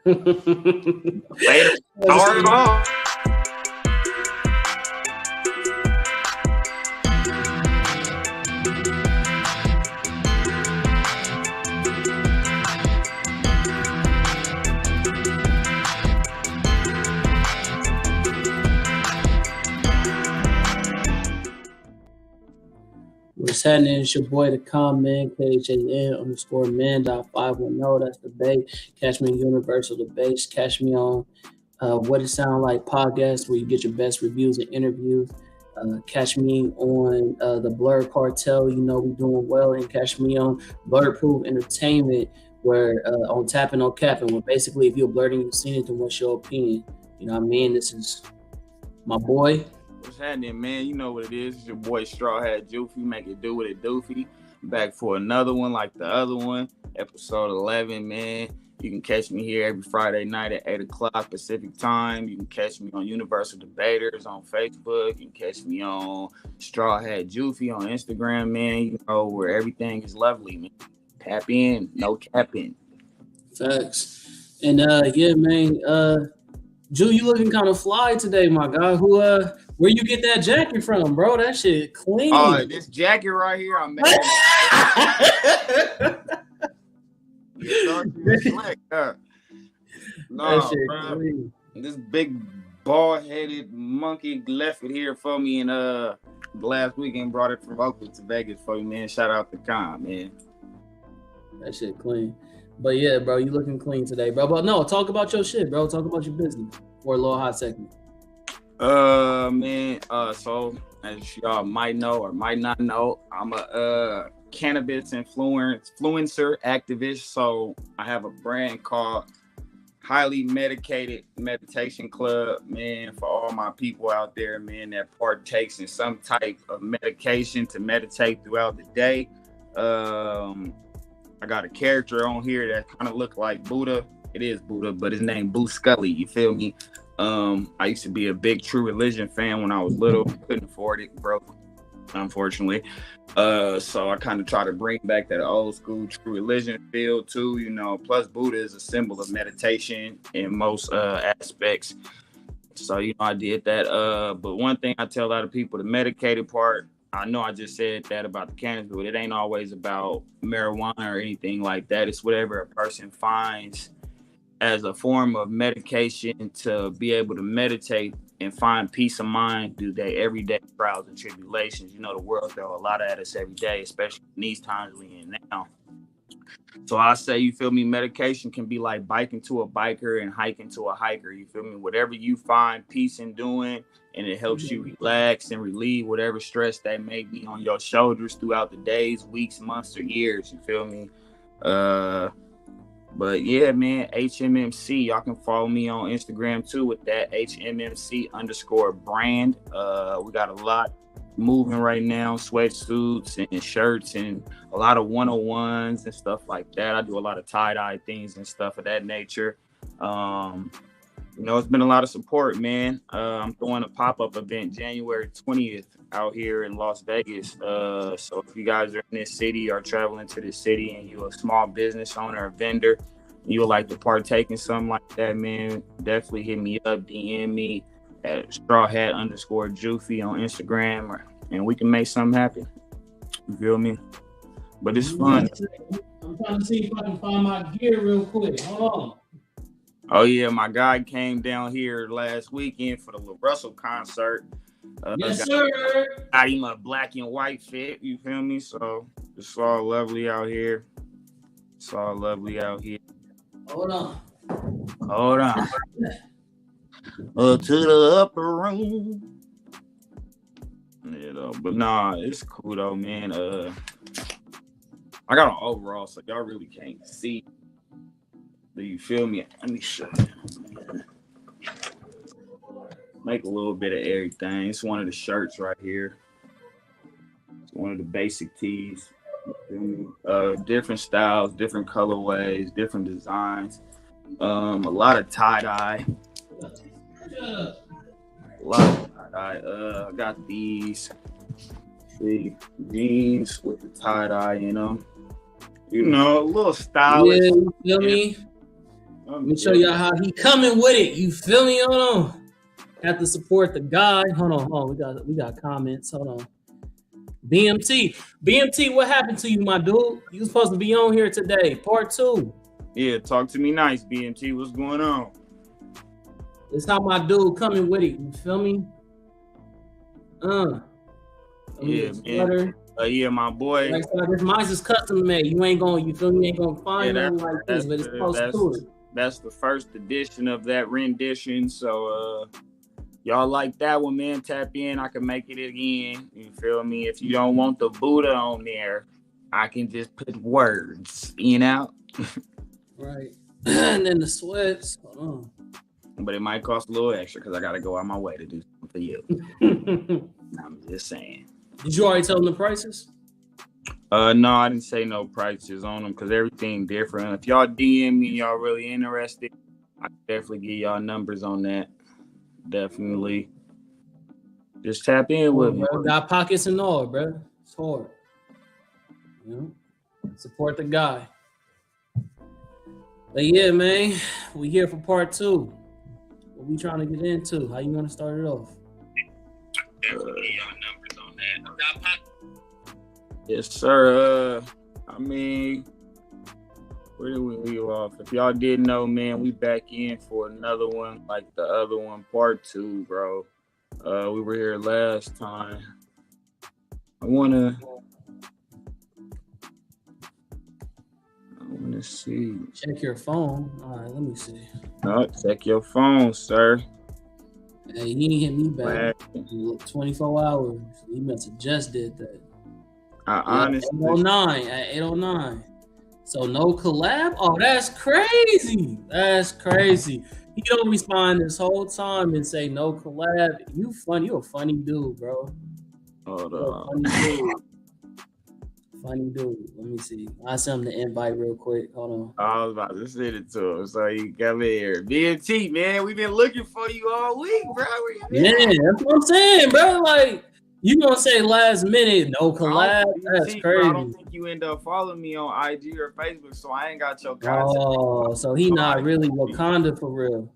Later. What's happening? It's your boy, the man, KHAN_man.510. That's the base. Catch me in Universal the base. Catch me on What It Sound Like podcast, where you get your best reviews and interviews. Catch me on the Blerd Cartel. You know we're doing well. And catch me on Blerd Proof Entertainment, where on TapN No CapN, where basically if you're blerding, you've seen it, then what's your opinion? You know what I mean? This is my boy. What's happening, man? You know what it is. It's your boy Straw Hat Joofy. Make it do what it doofy. Back for another one like the other one. Episode 11, man. You can catch me here every Friday night at 8 o'clock Pacific time. You can catch me on Universal Debaters on Facebook. You can catch me on Straw Hat Joofy on Instagram, man. You know, where everything is lovely, man. Tap in, no capping. Facts. And yeah, man. Ju, you looking kind of fly today, my guy. Where you get that jacket from, bro? That shit clean. Oh, this jacket right here, I'm mad. No, bro. This big bald-headed monkey left it here for me, and last weekend brought it from Oakland to Vegas for you, man. Shout out to Con, man. That shit clean. But yeah, bro, you looking clean today, bro. But no, talk about your shit, bro. Talk about your business for a little hot segment. Man, so as y'all might know or might not know, I'm a cannabis influencer activist. So I have a brand called Highly Medicated Meditation Club, man, for all my people out there, man, that partakes in some type of medication to meditate throughout the day. I got a character on here that kind of look like Buddha. It is Buddha, but his name Boo Scully. You feel me? I used to be a big True Religion fan when I was little. Couldn't afford it, broke, unfortunately. So I kind of try to bring back that old school True Religion feel too, you know. Plus, Buddha is a symbol of meditation in most aspects. So, you know, I did that. But one thing I tell a lot of people, the medicated part, I know I just said that about the cannabis, but it ain't always about marijuana or anything like that. It's whatever a person finds as a form of medication to be able to meditate and find peace of mind through their everyday trials and tribulations. You know, the world throws a lot at us every day, especially in these times we in now. So I say, you feel me, medication can be like biking to a biker and hiking to a hiker. You feel me? Whatever you find peace in doing, and it helps you relax and relieve whatever stress that may be on your shoulders throughout the days, weeks, months, or years. You feel me? But yeah, man, HMMC. Y'all can follow me on Instagram too with that HMMC_brand. We got a lot moving right now, sweatsuits and shirts and a lot of 101s and stuff like that. I do a lot of tie-dye things and stuff of that nature. You know, it's been a lot of support, man. I'm throwing a pop-up event January 20th out here in Las Vegas. So if you guys are in this city or traveling to this city and you're a small business owner or vendor, you would like to partake in something like that, man, definitely hit me up, DM me at strawhat_joofy on Instagram, and we can make something happen. You feel me? But it's fun. I'm trying to see if I can find my gear real quick. Hold on. Oh yeah, my guy came down here last weekend for the Lil Russell concert. Yes, sir. Got him a black and white fit. You feel me? So it's all lovely out here. It's all lovely out here. Hold on. To the upper room. You know, but nah, it's cool though, man. I got an overall, so y'all really can't see. Do you feel me? Let me show you. Make a little bit of everything. It's one of the shirts right here. It's one of the basic tees. Different styles, different colorways, different designs. A lot of tie-dye. I got these big jeans with the tie-dye in them. You know, a little stylish. Yeah, you feel me? Let me show y'all how he coming with it. You feel me? Hold on. Have to support the guy. Hold on. We got comments. Hold on. BMT, what happened to you, my dude? You was supposed to be on here today. Part 2. Yeah, talk to me nice, BMT. What's going on? This how my dude coming with it. You feel me? Yeah, man. Yeah, my boy. Like, so this mine's is custom made. You ain't gonna, you feel me? You ain't gonna find nothing like this, but it's close to it. That's the first edition of that rendition. So y'all like that one, man? Tap in. I can make it again. You feel me? If you don't want the Buddha on there, I can just put words, you know? Right. And then the sweats. Hold on. But it might cost a little extra because I got to go out my way to do something for you. I'm just saying. Did you already tell them the prices? No, I didn't say no prices on them because everything different. If y'all DM me and y'all really interested, I can definitely give y'all numbers on that. Definitely. Just tap in with me. Got pockets and all, bro. It's hard. You know? Support the guy. But yeah, man, we here for part 2. What we trying to get into? How you want to start it off? Definitely y'all numbers on that. Yes, sir. I mean, where did we leave off? If y'all didn't know, man, we back in for another one, like the other one, part 2, bro. We were here last time. I wanna see. Check your phone. All right, let me see. No, check your phone, sir. Hey, he ain't hit me back. 24 hours. He must have just did that. Honestly. 809 at 809. So no collab? Oh, that's crazy. That's crazy. He don't respond this whole time and say no collab. You funny. You a funny dude, bro. Hold on. Funny dude. Let me see. I sent him the invite real quick. Hold on. I was about to send it to him. So you come here. BMT, man, we've been looking for you all week, bro. Yeah, that's what I'm saying, bro. Like, you gonna say last minute, no collab? That's crazy. I don't think you end up following me on IG or Facebook, so I ain't got your contact. Oh, so he not really Wakanda for real.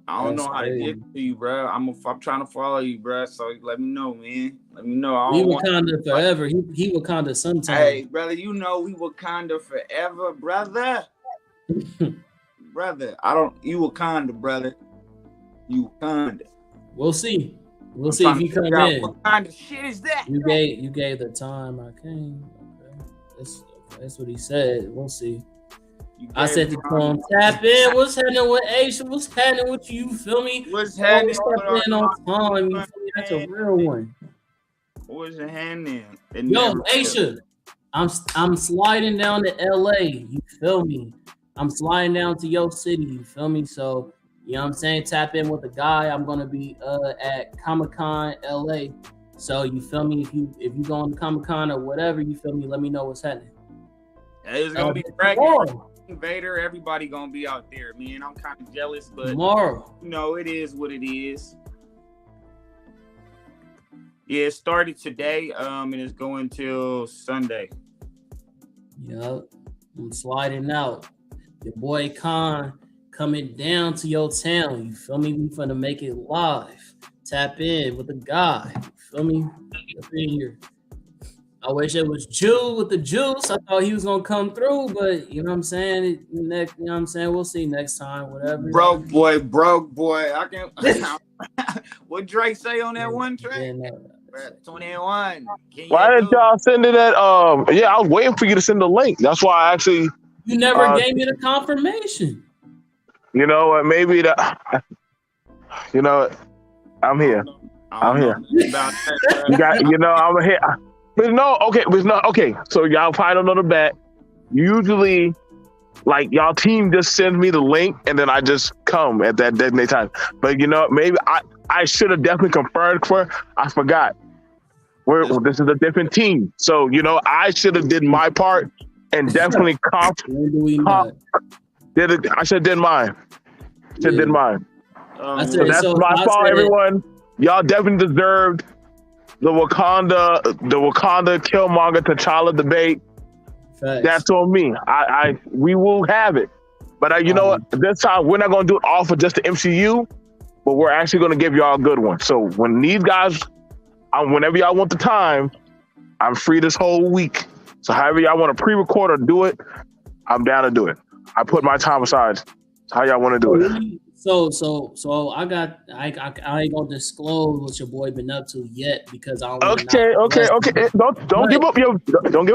I don't know how to get to you, bro. I'm trying to follow you, bro. So let me know, man. Let me know. We Wakanda forever. He Wakanda sometime. Hey, brother, you know we Wakanda forever, brother. Brother, you Wakanda, brother. You Wakanda. We'll see. We'll see if he come in. What kind of shit is that? You gave the time I came. Okay. That's what he said. We'll see. I said to come tap in. What's happening with Aisha? What's happening with you? You feel me? What's happening with on time? You feel me? That's a real one. What's your hand in? Yo, Aisha, I'm sliding down to LA. You feel me? I'm sliding down to your city. You feel me? So, you know what I'm saying? Tap in with the guy. I'm gonna be at Comic-Con LA. So you feel me? If you go on Comic-Con or whatever, you feel me? Let me know what's happening. It's gonna be bragging. Vader, everybody gonna be out there, man. I'm kind of jealous, but tomorrow, you know, it is what it is. Yeah, it started today, and it's going till Sunday. Yup, I'm sliding out. Your boy Khan coming down to your town. You feel me? We finna make it live. Tap in with the guy. You feel me? Up in here. I wish it was Jew with the juice. I thought he was gonna come through, but you know what I'm saying? Next, you know what I'm saying? We'll see next time, whatever. Broke boy. I can what Drake say on that one track? Yeah, no. 21. Why didn't y'all send it at I was waiting for you to send the link. That's why I actually you never gave me the confirmation. You know what? Maybe that you know I'm here. I'm here. You got I'm here. Okay. So y'all probably don't know the bet. Usually, like y'all team just sends me the link and then I just come at that designated time. But you know, maybe I should have definitely confirmed for. I forgot. This is a different team, so you know I should have did my part and definitely I should have did mine. So that's my fault, everyone. Y'all definitely deserved the Wakanda Killmonger T'Challa debate. Facts. That's on me. We will have it, But you know what? This time we're not going to do it all for just the MCU, but we're actually going to give y'all a good one. So when these guys, whenever y'all want the time, I'm free this whole week. So however y'all want to pre-record or do it, I'm down to do it. I put my time aside. How y'all want to do it? So I ain't gonna disclose what your boy been up to yet because I don't. Okay. Don't give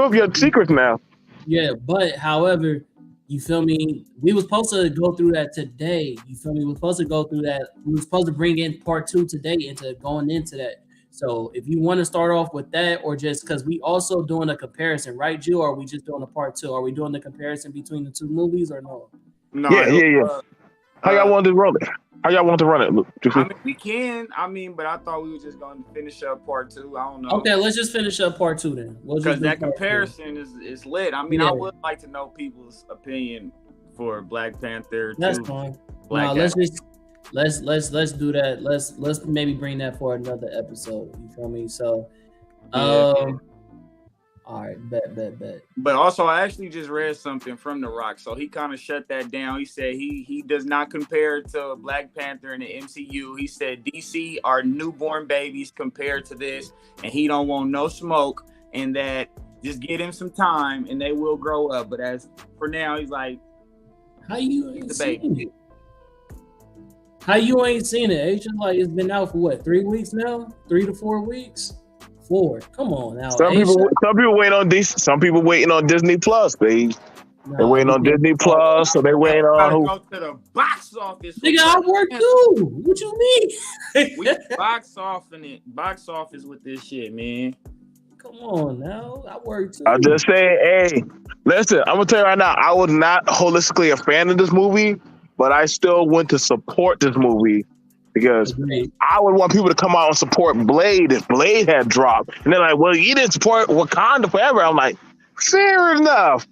up your secrets now. Yeah, but however, you feel me? We was supposed to go through that today. You feel me? We were supposed to go through that. We were supposed to bring in part 2 today into going into that. So if you want to start off with that, or just because we also doing a comparison, right, Jew? Or are we just doing a part 2? Are we doing the comparison between the 2 movies or no? No. Yeah. How y'all want to run it? How y'all want to run it? Look, I mean, we can. I mean, but I thought we were just going to finish up part 2. I don't know. Okay, let's just finish up part 2 then. Because that comparison is lit. I mean, I would like to know people's opinion for Black Panther. That's fine. No, let's do that. Let's maybe bring that for another episode. You feel me? So, all right, bet. But also, I actually just read something from The Rock, so he kind of shut that down. He said he does not compare to Black Panther in the MCU. He said DC are newborn babies compared to this, and he don't want no smoke, and that just give him some time, and they will grow up. But as for now, he's like, how you ain't seen it? How you ain't seen it? It's just like it's been out for what, 3 weeks now? 3 to 4 weeks? 4. Come on now. Some people waiting on DC. Some people waiting on Disney Plus. They're waiting on Disney Plus, so they waiting on who? Go to the box office. Nigga, I work too. What you mean? We box office with this shit, man. Come on now, I work too. I'm just saying, hey, listen. I'm gonna tell you right now. I was not holistically a fan of this movie, but I still went to support this movie. Because I would want people to come out and support Blade if Blade had dropped. And they're like, well, you didn't support Wakanda forever. I'm like, fair enough.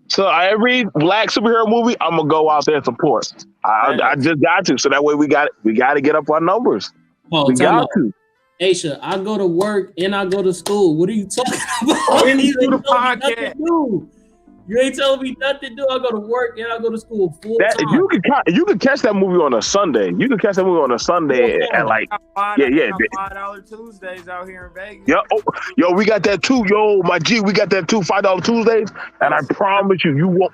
So every Black superhero movie, I'm going to go out there and support. I just got to. So that way we got to get up our numbers. We got to. Aisha, I go to work and I go to school. What are you talking about? And you do the podcast. You ain't telling me nothing to do. I go to work and I go to school full time. You can catch that movie on a Sunday. You can catch that movie on a Sunday at like $5 Tuesdays out here in Vegas. Yo, we got that too. Yo, my G, we got that too. $5 Tuesdays, and I promise you won't.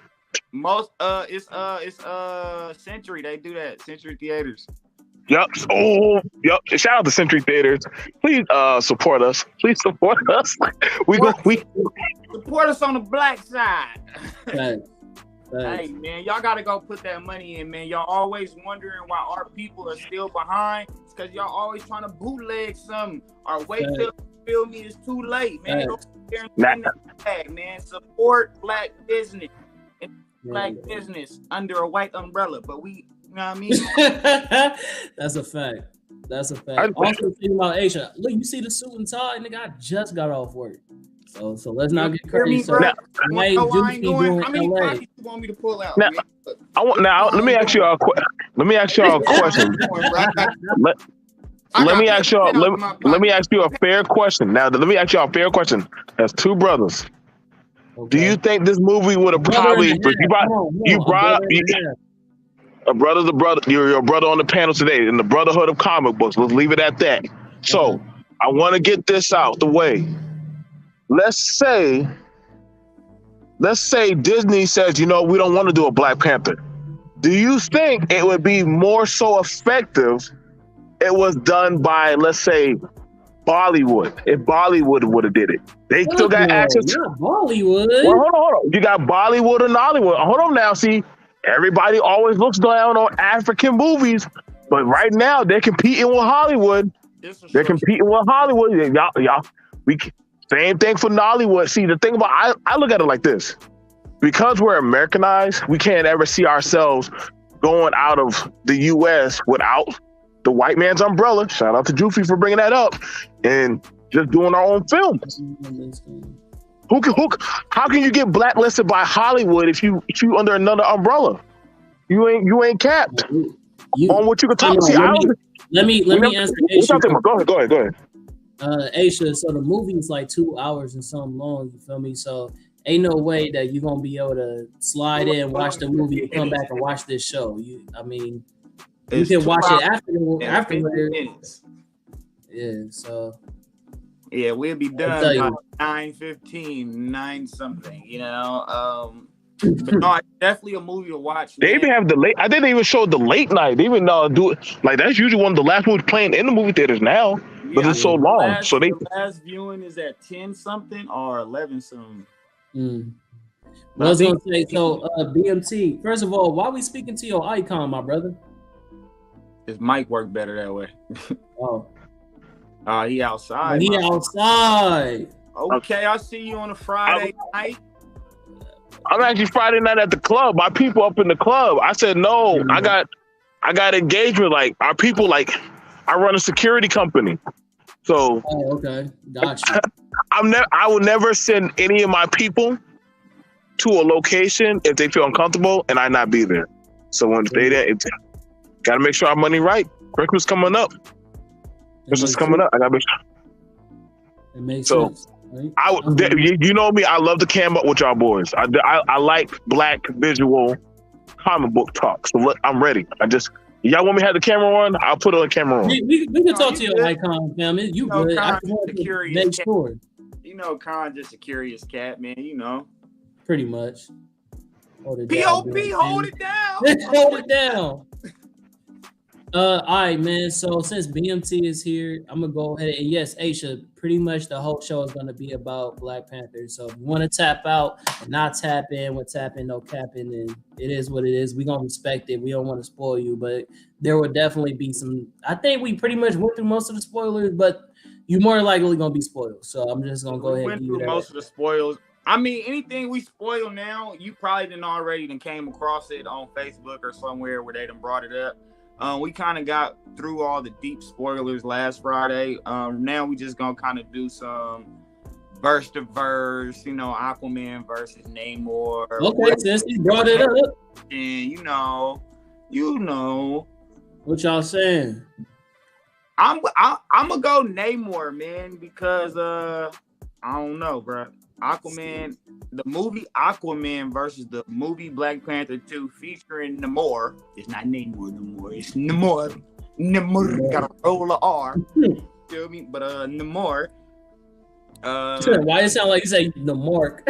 Most it's Century. They do that. Century Theaters. Yep. Oh, yep. Shout out to Century Theaters. Please support us. Please support us. We support us on the Black side. Right. Hey man, y'all gotta go put that money in, man. Y'all always wondering why our people are still behind. It's because y'all always trying to bootleg something or wait till feel me it's too late, man. Go there and that, man. Support Black business and Black business under a white umbrella, but we. You know what I mean? That's a fact. Also, thinking about Aisha. Look, you see the suit and tie, nigga. I just got off work. So let's not get crazy. How many parties you want me to pull out? Let me ask you all a question. Let me ask you a fair question. Now, let me ask you a fair question. As 2 brothers, do you think this movie would have probably? You brought up. A brother's a brother. You're your brother on the panel today in the Brotherhood of Comic Books. Let's leave it at that. So I want to get this out the way. Let's say Disney says, we don't want to do a Black Panther. Do you think it would be more so effective it was done by, let's say, Bollywood? If Bollywood would have did it. They still got access to Bollywood. Well, hold on. You got Bollywood and Nollywood. Hold on now. See, everybody always looks down on African movies, but right now they're competing with Hollywood. Same thing for Nollywood. See, the thing about I look at it like this: because we're Americanized, we can't ever see ourselves going out of the U.S. without the white man's umbrella. Shout out to Juffy for bringing that up, and just doing our own films. How can you get blacklisted by Hollywood if you under another umbrella? You ain't capped on what you can talk. Let me answer Aisha. Go ahead. Aisha, so the movie is like 2 hours and something long. You feel me? So ain't no way that you're gonna be able to slide in, watch the movie, and come back and watch this show. You can watch it afterwards. Yeah, so yeah, we'll be done by 9:15, 9 something. But no, it's definitely a movie to watch. They even have the late. I think they even showed the late night. They even do it like that's usually one of the last movies playing in the movie theaters now, but it's so long. So the last viewing is at 10 something or 11 something. Well, I was gonna say, so BMT. First of all, why are we speaking to your icon, my brother? His mic work better that way. He outside. He outside. Okay, I'll see you on a Friday night. I'm actually Friday night at the club. My people up in the club. I said no. I got engagement. Like our people. Like I run a security company. So. Oh, okay, gotcha. I will never send any of my people to a location if they feel uncomfortable and I not be there. So when they there, got to make sure our money right. Christmas coming up. Christmas coming up. I got to make sure. It makes sense. You know me. I love to cam up with y'all boys. I like black visual comic book talk. So I'm ready. Y'all want me to have the camera on? I'll put it on camera on. We can talk to your icon, fam. You good? I just want to make sure. Khan just a curious cat, man. Pretty much. Hold it down. Hold it down. Hold it down. All right, man. So since BMT is here, I'm gonna go ahead and yes, Aisha, pretty much the whole show is gonna be about Black Panther. So if you want to tap out and not tap in with TapN No CapN, then it is what it is. We're gonna respect it. We don't want to spoil you, but there will definitely be some. I think we pretty much went through most of the spoilers, but you're more likely gonna be spoiled. So I'm just gonna go ahead and give you most of the spoils. I mean, anything we spoil now, you probably done came across it on Facebook or somewhere where they done brought it up. We kind of got through all the deep spoilers last Friday. Now we just gonna kind of do some verse to verse, Aquaman versus Namor. Okay, since he brought it up, and you know, what y'all saying? I'm gonna go Namor, man, because I don't know, bro. Aquaman, the movie Aquaman versus the movie Black Panther 2 featuring Namor. It's not Namor no more. It's Namor. Namor got a roll of R. Feel me? But Namor. Why it sound like you say Namor?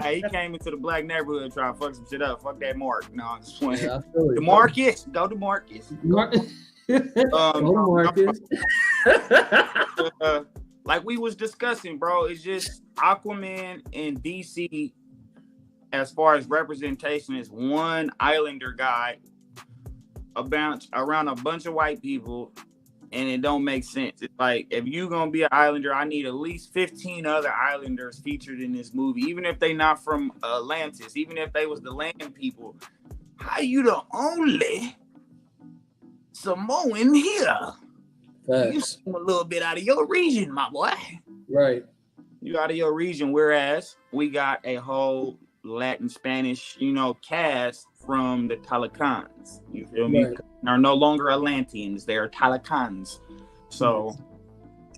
Hey, he came into the black neighborhood trying to fuck some shit up. Fuck that Mark. No, I'm just playing. Yeah, DeMarcus. Go to Marcus. Marcus. Like we was discussing, bro, it's just Aquaman and DC, as far as representation, is one Islander guy around a bunch of white people, and it don't make sense. It's like, if you gonna be an Islander, I need at least 15 other Islanders featured in this movie, even if they not from Atlantis, even if they was the land people. How you the only Samoan here? You a little bit out of your region, my boy. Right. You out of your region, whereas we got a whole Latin, Spanish, cast from the Talacans. You feel me? They're no longer Atlanteans. They're Talacans. So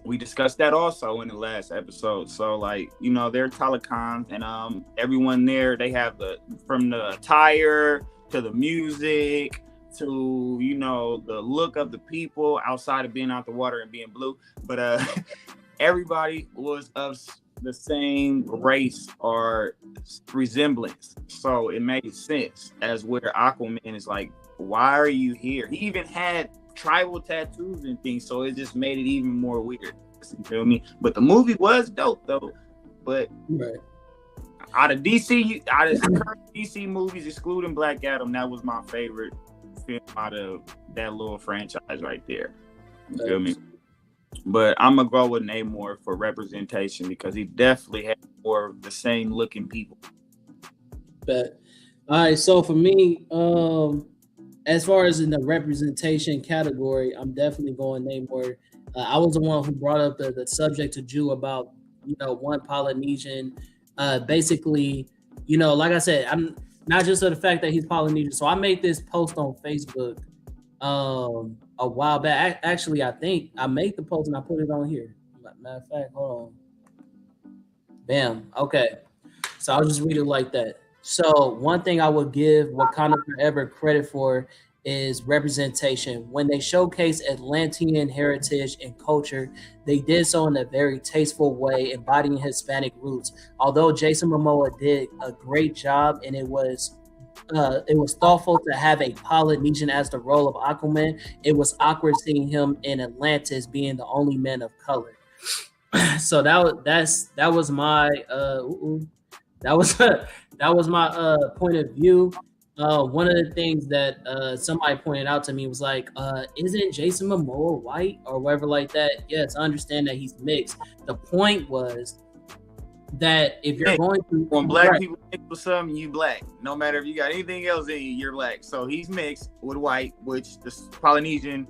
we discussed that also in the last episode. So, they're Talacans, and everyone there, they have from the attire to the music to the look of the people outside of being out the water and being blue, but everybody was of the same race or resemblance, so it made sense as where Aquaman is like, why are you here? He even had tribal tattoos and things, so it just made it even more weird. You feel me? But the movie was dope though. But out of current DC movies, excluding Black Adam, that was my favorite film out of that little franchise right there. You feel me? But I'm gonna go with Namor for representation because he definitely had more of the same looking people. But all right, so for me, as far as in the representation category, I'm definitely going Namor. I was the one who brought up the subject to Jew about one Polynesian. Basically, like I said, I'm not just for the fact that he's Polynesian. So I made this post on Facebook a while back. Actually, I think I made the post and I put it on here. Matter of fact, hold on. Bam. Okay. So I'll just read it like that. So one thing I would give Wakanda Forever credit for is representation. When they showcase Atlantean heritage and culture, they did so in a very tasteful way, embodying Hispanic roots. Although Jason Momoa did a great job, and it was thoughtful to have a Polynesian as the role of Aquaman, it was awkward seeing him in Atlantis being the only man of color. So that was my that was that was my point of view. One of the things that somebody pointed out to me was like, isn't Jason Momoa white or whatever like that? Yes, I understand that he's mixed. The point was that if you're going to when black people mix with something, you black. No matter if you got anything else in you, you're black. So he's mixed with white, which the Polynesian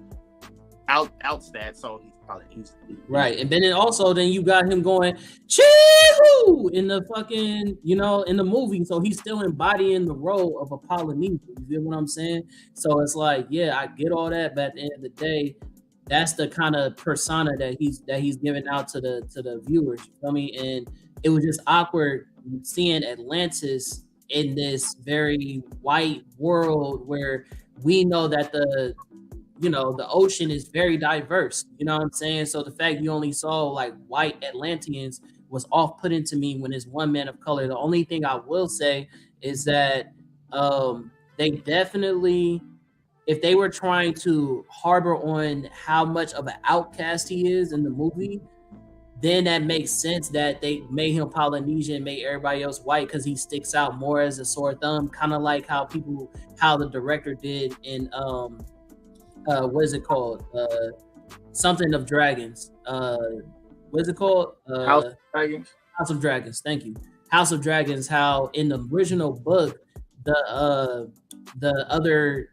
outstat. So he's Polynesian. Right, and then then you got him going Chihu in the fucking in the movie. So he's still embodying the role of a Polynesian. You feel what I'm saying? So it's like, yeah, I get all that, but at the end of the day, that's the kind of persona that he's giving out to the viewers. You feel me? And it was just awkward seeing Atlantis in this very white world where we know that the ocean is very diverse. You know what I'm saying? So the fact you only saw like white Atlanteans was off-putting to me when there's one man of color. The only thing I will say is that they definitely, if they were trying to harbor on how much of an outcast he is in the movie, then that makes sense that they made him Polynesian, made everybody else white because he sticks out more as a sore thumb, kind of like how the director did in what is it called? Something of Dragons. What is it called? House of Dragons. House of Dragons. Thank you. House of Dragons. How in the original book, the other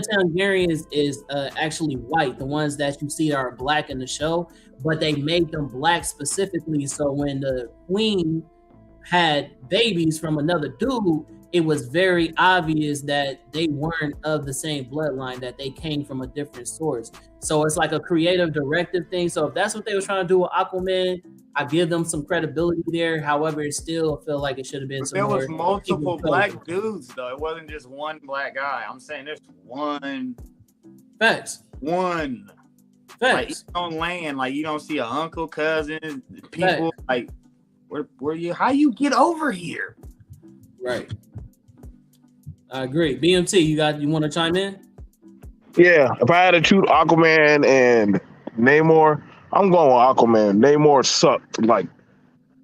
Targaryens is actually white. The ones that you see are black in the show, but they made them black specifically so when the queen had babies from another dude, it was very obvious that they weren't of the same bloodline, that they came from a different source. So it's like a creative directive thing. So if that's what they were trying to do with Aquaman, I give them some credibility there. However, it still feel like it should have been. There was multiple black dudes, though. It wasn't just one black guy. I'm saying there's one. Facts. One. Facts. Like on land, like you don't see an uncle, cousin, people. Facts. Like where you? How you get over here? Right. I agree. BMT, you want to chime in? Yeah, if I had to choose Aquaman and Namor, I'm going with Aquaman. Namor sucked. Like,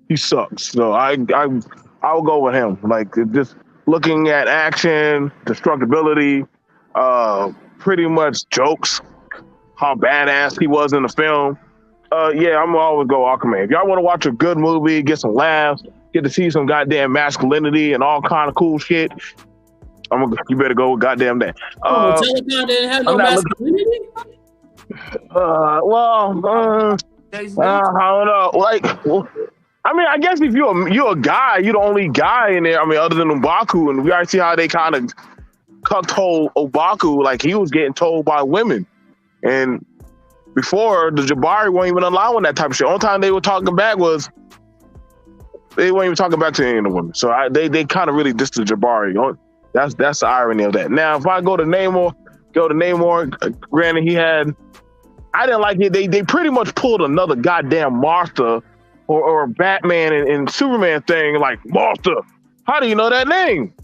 he sucks. So I'll go with him. Like, just looking at action, destructibility, pretty much jokes, how badass he was in the film. Yeah, I'm gonna always go Aquaman. If y'all want to watch a good movie, get some laughs, get to see some goddamn masculinity and all kind of cool shit, you better go with goddamn that. Telecom didn't have no masculinity? I don't know. Like, I mean, I guess if you're a guy, you're the only guy in there. I mean, other than M'Baku, and we already see how they kind of cuckold M'Baku, like he was getting told by women. And before, the Jabari weren't even allowing that type of shit. Only time they were talking back was they weren't even talking back to any of the women. So they kind of really dissed the Jabari. That's the irony of that. Now, if I go to Namor, granted I didn't like it. They pretty much pulled another goddamn Martha or Batman and Superman thing, like, Martha, how do you know that name?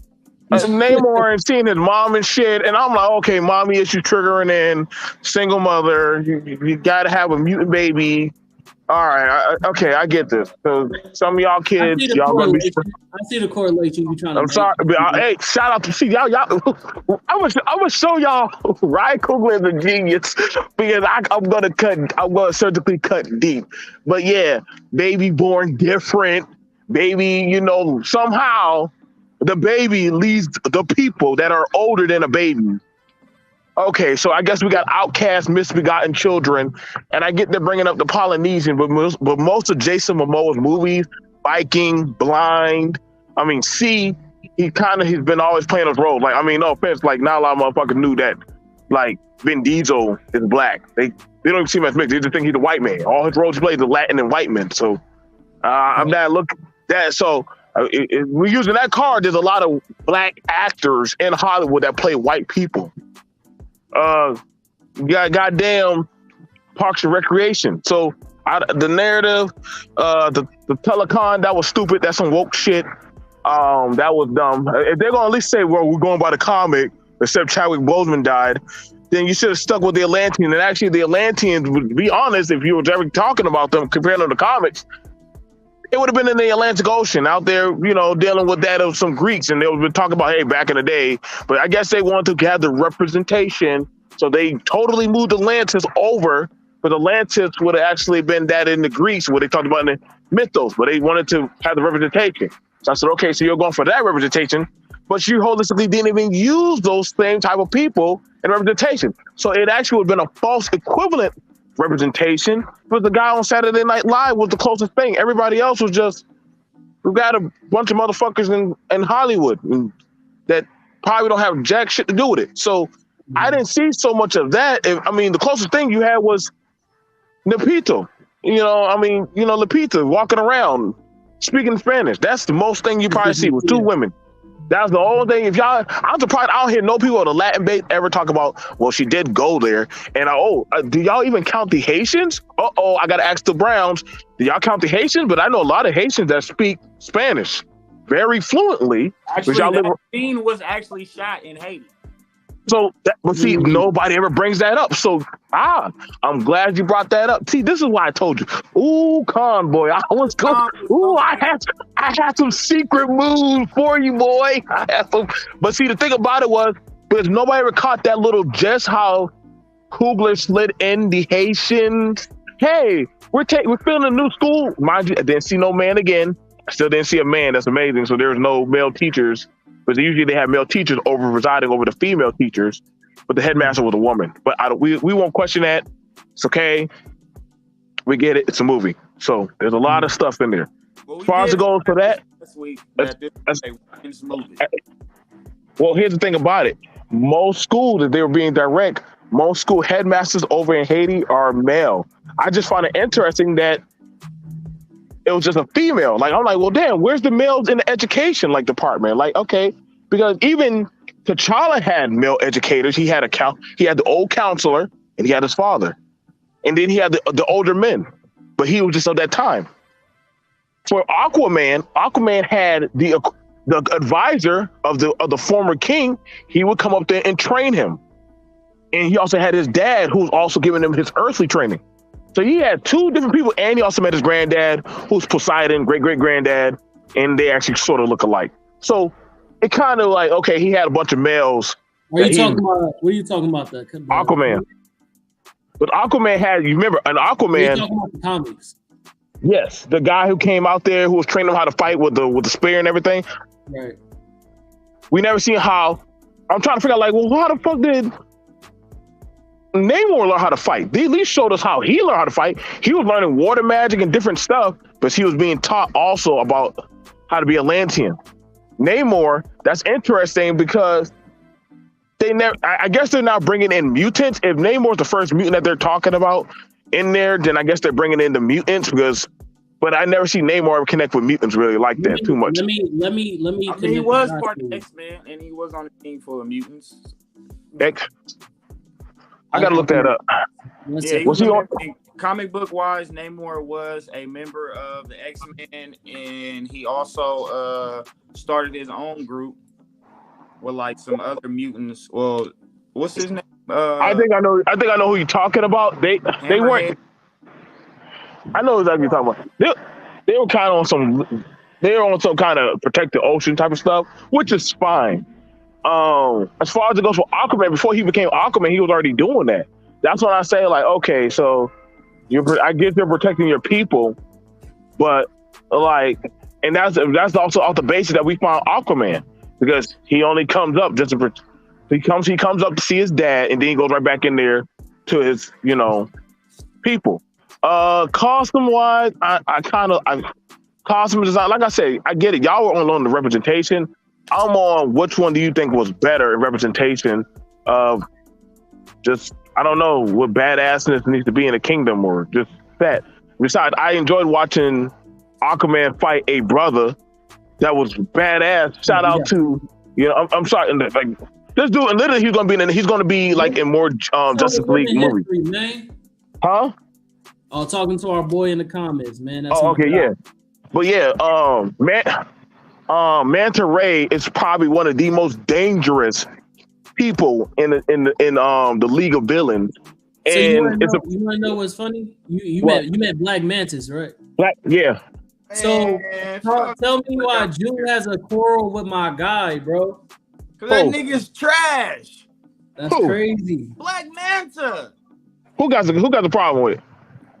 Namor and seeing his mom and shit, and I'm like, okay, mommy issue triggering in, single mother, you gotta have a mutant baby. All right, okay, I get this. So some of y'all kids, y'all gonna be. I see the correlation you're trying to. I'm sorry, but hey, shout out to y'all. I was show y'all Ryan Coogler is a genius because I'm gonna surgically cut deep. But yeah, baby born different, baby. Somehow the baby leads the people that are older than a baby. Okay, so I guess we got outcast, misbegotten children, and I get they're bringing up the Polynesian, but most of Jason Momoa's movies, Viking, Blind, he's been always playing those roles. Like, no offense, like not a lot of motherfuckers knew that, like Vin Diesel is black. They don't even see him as mixed. They just think he's a white man. All his roles he plays are Latin and white men. So I'm not looking that. So we're using that card. There's a lot of black actors in Hollywood that play white people. Goddamn Parks and Recreation. So the narrative, the telecon, that was stupid. That's some woke shit. That was dumb. If they're gonna at least say, well, we're going by the comic, except Chadwick Boseman died, then you should have stuck with the Atlanteans. And actually, the Atlanteans, would be honest, if you were ever talking about them compared to the comics, it would have been in the Atlantic Ocean out there, dealing with that of some Greeks, and they would have been talking about, hey, back in the day. But I guess they wanted to have the representation, so they totally moved Atlantis over. But Atlantis would have actually been that in the Greeks, what they talked about in the mythos, but they wanted to have the representation. So I said, okay, so you're going for that representation, but you holistically didn't even use those same type of people in representation. So it actually would have been a false equivalent representation, but the guy on Saturday Night Live was the closest thing. Everybody else was just, we've got a bunch of motherfuckers in Hollywood that probably don't have jack shit to do with it. So I didn't see so much of that. The closest thing you had was Nepito. Lupita walking around speaking Spanish. That's the most thing you probably see with two women. That's the only thing. I'm surprised I don't hear no people on the Latin base ever talk about, well, she did go there. And do y'all even count the Haitians? I got to ask the Browns. Do y'all count the Haitians? But I know a lot of Haitians that speak Spanish very fluently. Actually, that scene was actually shot in Haiti. So, nobody ever brings that up. So, I'm glad you brought that up. See, this is why I told you. Ooh, Conboy, I was good. Ooh, I had some secret moves for you, boy. I had some. But see, the thing about it was, because nobody ever caught that little just how Coogler slid in the Haitians. Hey, we're filling a new school. Mind you, I didn't see no man again. I still didn't see a man. That's amazing. So there's no male teachers. But usually they have male teachers residing over the female teachers, but the headmaster was a woman. But we won't question that. It's okay. We get it. It's a movie. So there's a lot of stuff in there. Well, as far as it goes for that, well, here's the thing about it. Most schools, if they were being direct, most school headmasters over in Haiti are male. I just find it interesting that it was just a female. Like, I'm like, well, damn, where's the males in the education department? Like, okay, because even T'Challa had male educators. He had the old counselor, and he had his father, and then he had the older men. But he was just of that time. For Aquaman had the advisor of the former king. He would come up there and train him, and he also had his dad, who was also giving him his earthly training. So he had two different people, and he also met his granddad, who's Poseidon, great-great-granddad, and they actually sort of look alike. So it kind of like, okay, he had a bunch of males. What are you talking about? Aquaman. But Aquaman had, you remember, an Aquaman. Are you talking about the comics? Yes, the guy who came out there who was training him how to fight with the spear and everything. Right. We never seen how. I'm trying to figure out, like, well, how the fuck did Namor learn how to fight? They at least showed us how he learned how to fight. He was learning water magic and different stuff, but he was being taught also about how to be Atlantean. Namor, that's interesting because they never. I guess they're now bringing in mutants. If Namor's the first mutant that they're talking about in there, then I guess they're bringing in the mutants but I never see Namor ever connect with mutants really like that too much. Let me. He was part of X-Men, and he was on a team full of mutants. I gotta look that up. Yeah, was he on? Comic book wise, Namor was a member of the X-Men, and he also started his own group with like some other mutants. Well, what's his name? I think I know who you're talking about. They weren't. I know exactly what you're talking about. They were kind of on some. They were on some kind of protect the ocean type of stuff, which is fine. As far as it goes for Aquaman, before he became Aquaman, he was already doing that. That's when I say, like, okay, so I get you're protecting your people, but like, and that's also off the basis that we found Aquaman, because he only comes up just to he comes up to see his dad, and then he goes right back in there to his people. Costume wise, costume design, like I said, I get it. Y'all were on the representation. I'm on which one do you think was better in representation of just I don't know what badassness needs to be in the kingdom or just that. Besides, I enjoyed watching Aquaman fight a brother that was badass. Shout out to I'm sorry, like this dude, and literally he's gonna be like in more Justice League movies. Man. Huh? Oh, talking to our boy in the comments, man. That's okay, yeah. But yeah, Manta Ray is probably one of the most dangerous people in the League of Villains. So you want to know what's funny? You met Black Mantis, right? Yeah. So tell me why Jew has a quarrel with my guy, bro. Cause that nigga's trash. That's crazy. Black Manta. Who got the problem with it?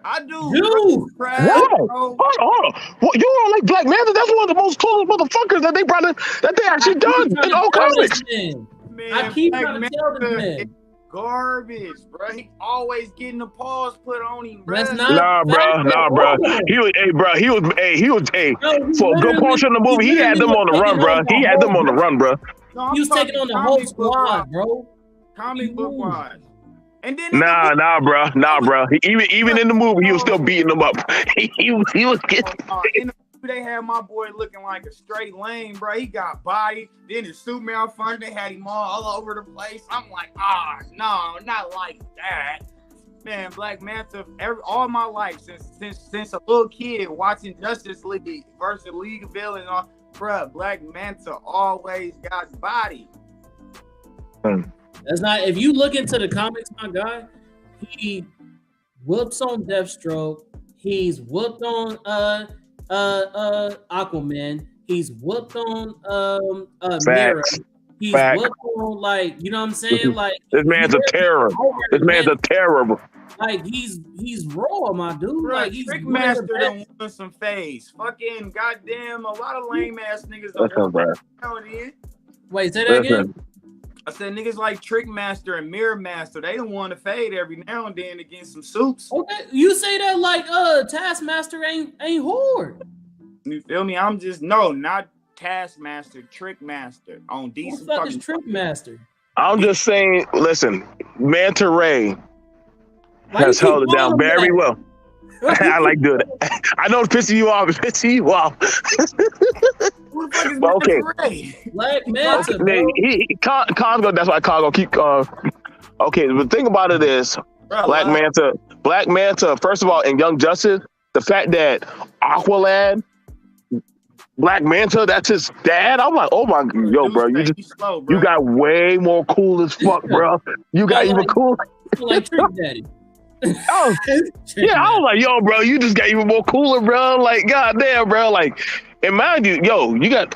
I do. You. What? Hold on. What, you don't like Black Manta? That's one of the most coolest motherfuckers that they actually done in all comics. Man, I keep trying to tell this man. Garbage, bro. He always getting the paws put on him, bro. That's not Nah, bro. He was for a good portion of the movie. He had them on the run, bro. He had them on the run, bro. No, he was taking on the whole squad, bro. Comic book wise. And then nah, bro. Even in the movie, he was still beating them up. He was getting. In the movie, they had my boy looking like a straight lame, bro. He got body. Then his suit malfunction. They had him all over the place. I'm like, no, not like that. Man, Black Manta. All my life since a little kid watching Justice League versus League of Villains, bro. Black Manta always got body. That's not. If you look into the comics, my guy, he whoops on Deathstroke. He's whooped on Aquaman. He's whooped on Mira. He's whooped on, like, you know what I'm saying? Like, this man's a terror. This man's a terror. Like, he's raw, my dude. Bro, like, he's Trickmaster done won some phase. Fucking goddamn, a lot of lame ass niggas. Wait, say that again. I said niggas like Trickmaster and Mirror Master, they don't want to fade every now and then against some suits. Okay, you say that like Taskmaster ain't hard. You feel me? I'm just not Taskmaster, Trickmaster on decent. What the fuck is Trickmaster? I'm just saying, listen, Manta Ray has held it down very well. I like doing it. I know it's pissing you off. Who the fuck is Manta Ray? Black Manta, bro. That's why Congo keep. Okay, the thing about it is, Black Manta. First of all, in Young Justice, the fact that Aqualad, Black Manta, that's his dad. I'm like, oh my, bro, you got way more cool as fuck, bro. You got even cool. Like Trick Daddy. Oh, yeah, I was like, bro, you just got even more cooler, bro. Like, goddamn, bro. Like, and mind you, you got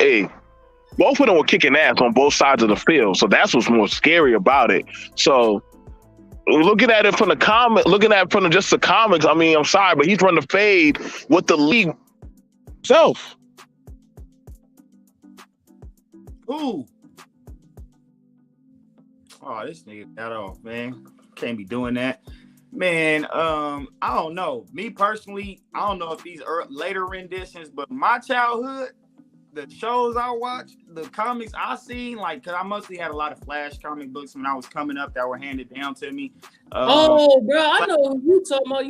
both of them were kicking ass on both sides of the field. So that's what's more scary about it. So looking at it from the just the comics, I mean, I'm sorry, but he's running the fade with the league itself. Ooh. Oh, this nigga got off, man. Can't be doing that. Man, I don't know. Me personally, I don't know if these are later renditions, but my childhood, the shows I watched, the comics I seen, like, cause I mostly had a lot of Flash comic books when I was coming up that were handed down to me. Bro, I know who you talking about.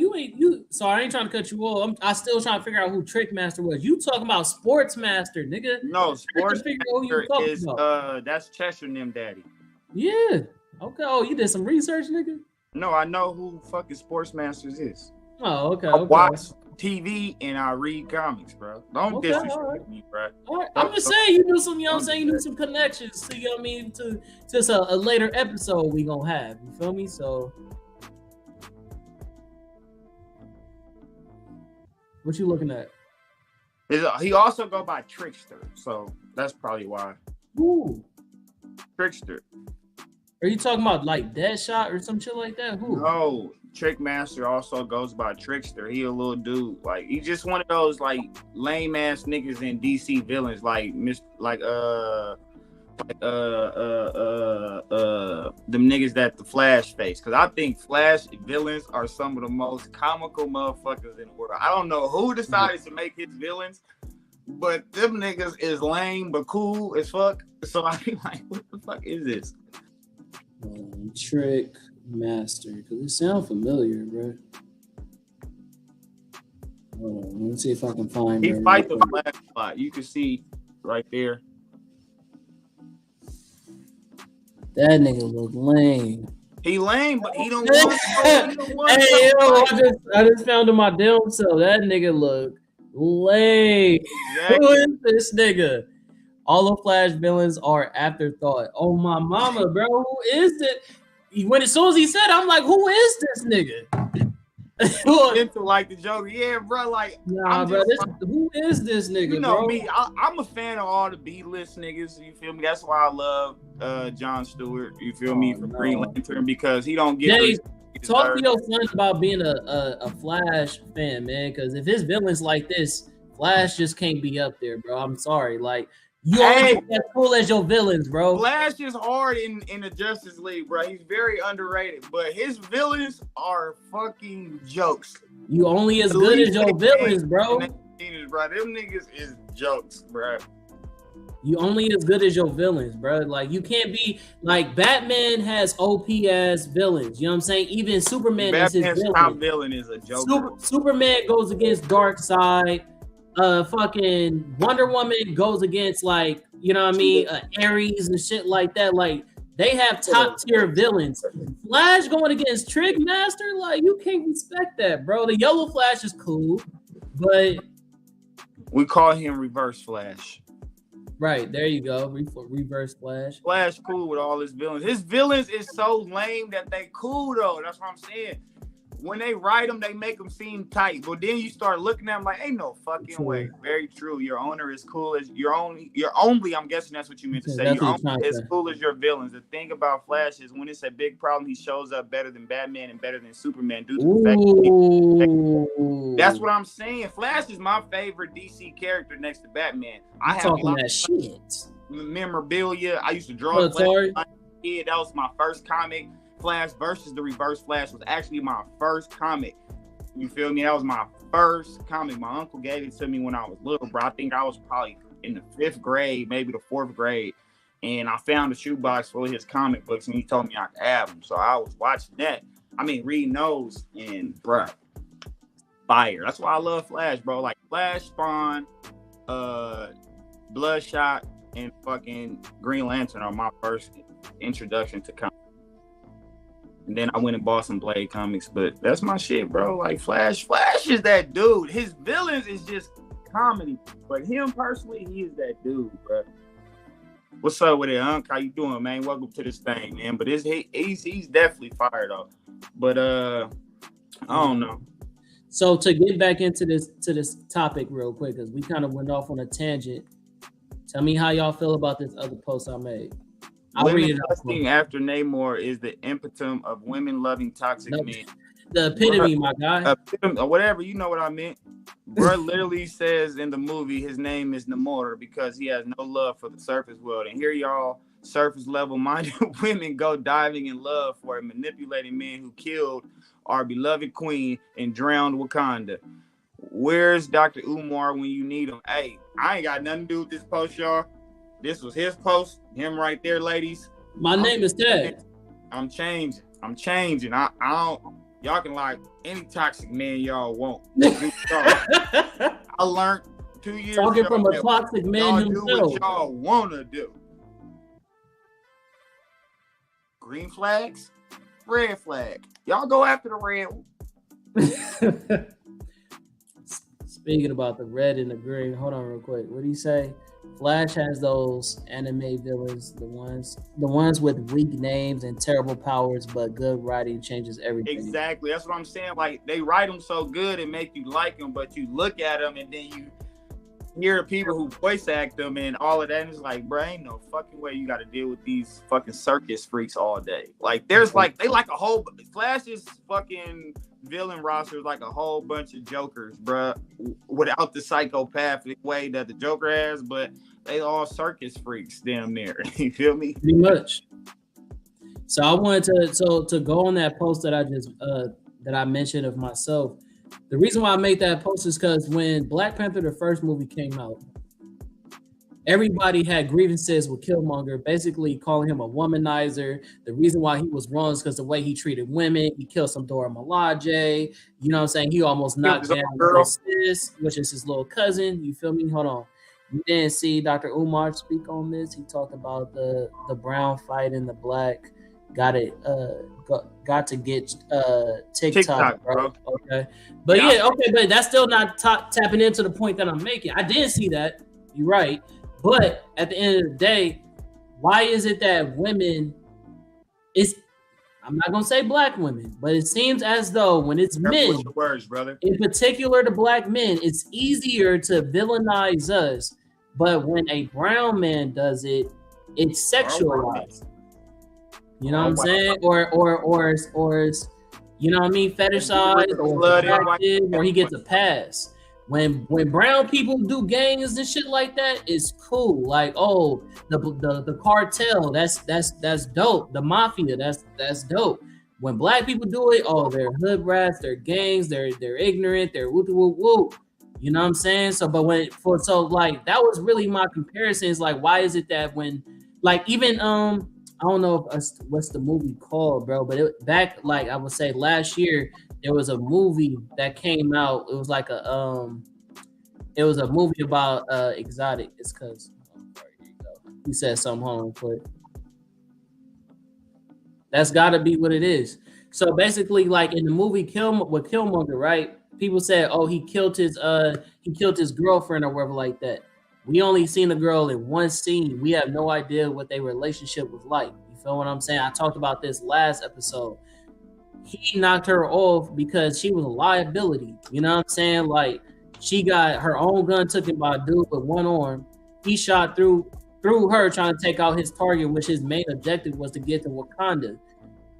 Sorry, I ain't trying to cut you off. I still trying to figure out who Trickmaster was. You talking about Sportsmaster, nigga? No, Sportsmaster is that's Cheshire and them daddy. Yeah. Okay. Oh, you did some research, nigga? No, I know who fucking Sportsmasters is. Oh, okay. I watch TV and I read comics, bro. Don't disrespect me, bro. All right. I'm just saying you do some, you know what I'm saying? You do some connections, so, you know what I mean, to just a later episode we gonna have. You feel me? So what you looking at? He also go by Trickster, so that's probably why. Who? Trickster. Are you talking about like Deadshot or some shit like that? Who? No, Trickmaster also goes by Trickster. He a little dude. Like, he's just one of those like lame ass niggas in DC villains, like them niggas that the Flash face. Cause I think Flash villains are some of the most comical motherfuckers in the world. I don't know who decided to make his villains, but them niggas is lame but cool as fuck. So I be like, what the fuck is this? Trick Master, because it sounds familiar, bro. Hold on, let's see if I can find He it. fight the Flash a lot. You can see right there. That nigga look lame. He lame, but he don't want. Hey, yo, I just found him my damn self. That nigga look lame. Exactly. Who is this nigga? All the Flash villains are afterthought. Oh my mama, bro. Who is it? When as soon as he said it, I'm like, who is this nigga? Into like the Joker. Yeah, bro. Like, nah, bro. Who is this nigga? You know bro? me. I'm a fan of all the B-list niggas. You feel me? That's why I love John Stewart. You feel me? From Green Lantern, because he don't get. Jay, talk to your son about being a Flash fan, man. Because if his villains like this, Flash just can't be up there, bro. I'm sorry. Like, you ain't as cool as your villains, bro. Flash is hard in the Justice League, bro. He's very underrated, but his villains are fucking jokes. You only as good as your villains, bro. Them niggas is jokes, bro. You only as good as your villains, bro. Like, you can't be like Batman has OP ass villains. You know what I'm saying? Even Superman is his villain. Top villain is a joker. Superman goes against Darkseid. Fucking Wonder Woman goes against, like, you know what I mean, Ares and shit like that. Like, they have top tier villains. Flash going against Trick Master, like, you can't respect that, bro. The Yellow Flash is cool, but we call him Reverse Flash. Right, there you go. Reverse Flash. Flash cool with all his villains. His villains is so lame that they cool though. That's what I'm saying. When they write them, they make them seem tight. But then you start looking at them like, ain't no fucking way. Very true. Your owner is cool as you're only. I'm guessing that's what you meant to say. Your owner is cool as your villains. The thing about Flash is when it's a big problem, he shows up better than Batman and better than Superman. Due to the fact that's what I'm saying. Flash is my favorite DC character next to Batman. I have talking that shit. Memorabilia. I used to draw. Flash. That was my first comic. Flash versus the Reverse Flash was actually my first comic. You feel me? That was my first comic. My uncle gave it to me when I was little, bro. I think I was probably in the 5th grade, maybe the 4th grade. And I found a shoebox full of his comic books, and he told me I could have them. So I was watching that. I mean, reading those, and bro, fire. That's why I love Flash, bro. Like Flash, Spawn, Bloodshot, and fucking Green Lantern are my first introduction to comics. And then I went and bought some Blade comics, but that's my shit, bro. Like Flash is that dude. His villains is just comedy, but him personally, he is that dude, bro. What's up with it, Unc? How you doing, man? Welcome to this thing, man. But he's definitely fired up. But I don't know. So to get back into this topic real quick, because we kind of went off on a tangent. Tell me how y'all feel about this other post I made. I'll read it lusting after Namor is the impetum of women loving toxic men. The epitome, my guy. Or whatever, you know what I meant. Bro literally says in the movie his name is Namor because he has no love for the surface world. And here y'all surface level minded women go diving in love for a manipulating man who killed our beloved queen and drowned Wakanda. Where's Dr. Umar when you need him? Hey, I ain't got nothing to do with this post, y'all. This was his post. Him right there, ladies. My name is Ted. I'm changing. I don't. Y'all can like any toxic man y'all want. I learned 2 years talking ago from a toxic man himself. Do what y'all wanna do. Green flags, red flag. Y'all go after the red one. Speaking about the red and the green, hold on real quick. What do you say? Flash has those anime villains, the ones with weak names and terrible powers, but good writing changes everything. Exactly. That's what I'm saying. Like, they write them so good and make you like them, but you look at them and then you hear people who voice act them and all of that, and it's like, bro, ain't no fucking way you got to deal with these fucking circus freaks all day. Like, there's like, they like a whole Flash's fucking villain roster is like a whole bunch of jokers, bro, without the psychopathic way that the Joker has, but they all circus freaks damn near. You feel me? Pretty much. So I wanted to go on that post that I just that I mentioned of myself. The reason why I made that post is because when Black Panther, the first movie, came out, everybody had grievances with Killmonger, basically calling him a womanizer. The reason why he was wrong is because the way he treated women. He killed some Dora Milaje. You know what I'm saying? He almost knocked down girl. Sis, which is his little cousin. You feel me? Hold on. You didn't see Dr. Umar speak on this. He talked about the brown fight and the black. Got to get TikTok, bro. Okay, but but that's still not tapping into the point that I'm making. I didn't see that. You're right, but at the end of the day, why is it that women? I'm not gonna say black women, but it seems as though when it's men, words, brother. In particular the black men, it's easier to villainize us. But when a brown man does it, it's sexualized. You know what I'm saying? Or it's, you know what I mean, fetishized or attractive, or he gets a pass. When brown people do gangs and shit like that, it's cool. Like, oh, the cartel, that's dope. The mafia, that's dope. When black people do it, oh, they're hood rats, they're gangs, they're ignorant, they're woo woo woo. You know what I'm saying? So, but like that was really my comparison. Is like, why is it that when, like, even I don't know what's the movie called, bro, but back, like I would say last year, there was a movie that came out. It was like it was a movie about exotic. It's because here you go. He said something home, but that's got to be what it is. So basically, like in the movie with Killmonger, right? People said, "Oh, he killed his girlfriend or whatever like that." We only seen the girl in one scene. We have no idea what their relationship was like. You feel what I'm saying? I talked about this last episode. He knocked her off because she was a liability. You know what I'm saying? Like, she got her own gun taken by a dude with one arm. He shot through her trying to take out his target, which his main objective was to get to Wakanda.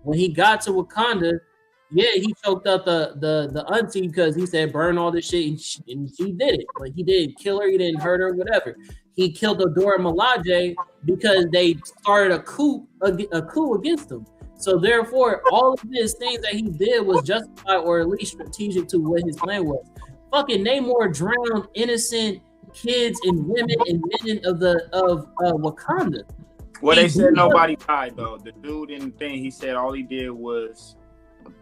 When he got to Wakanda, yeah, he choked up the auntie because he said burn all this shit, and she did it. But he didn't kill her, he didn't hurt her, whatever. He killed the Dora Milaje because they started a coup against him. So therefore, all of these things that he did was justified or at least strategic to what his plan was. Fucking Namor drowned innocent kids and women and men of Wakanda. Well, they said nobody died though. The dude in the thing, he said all he did was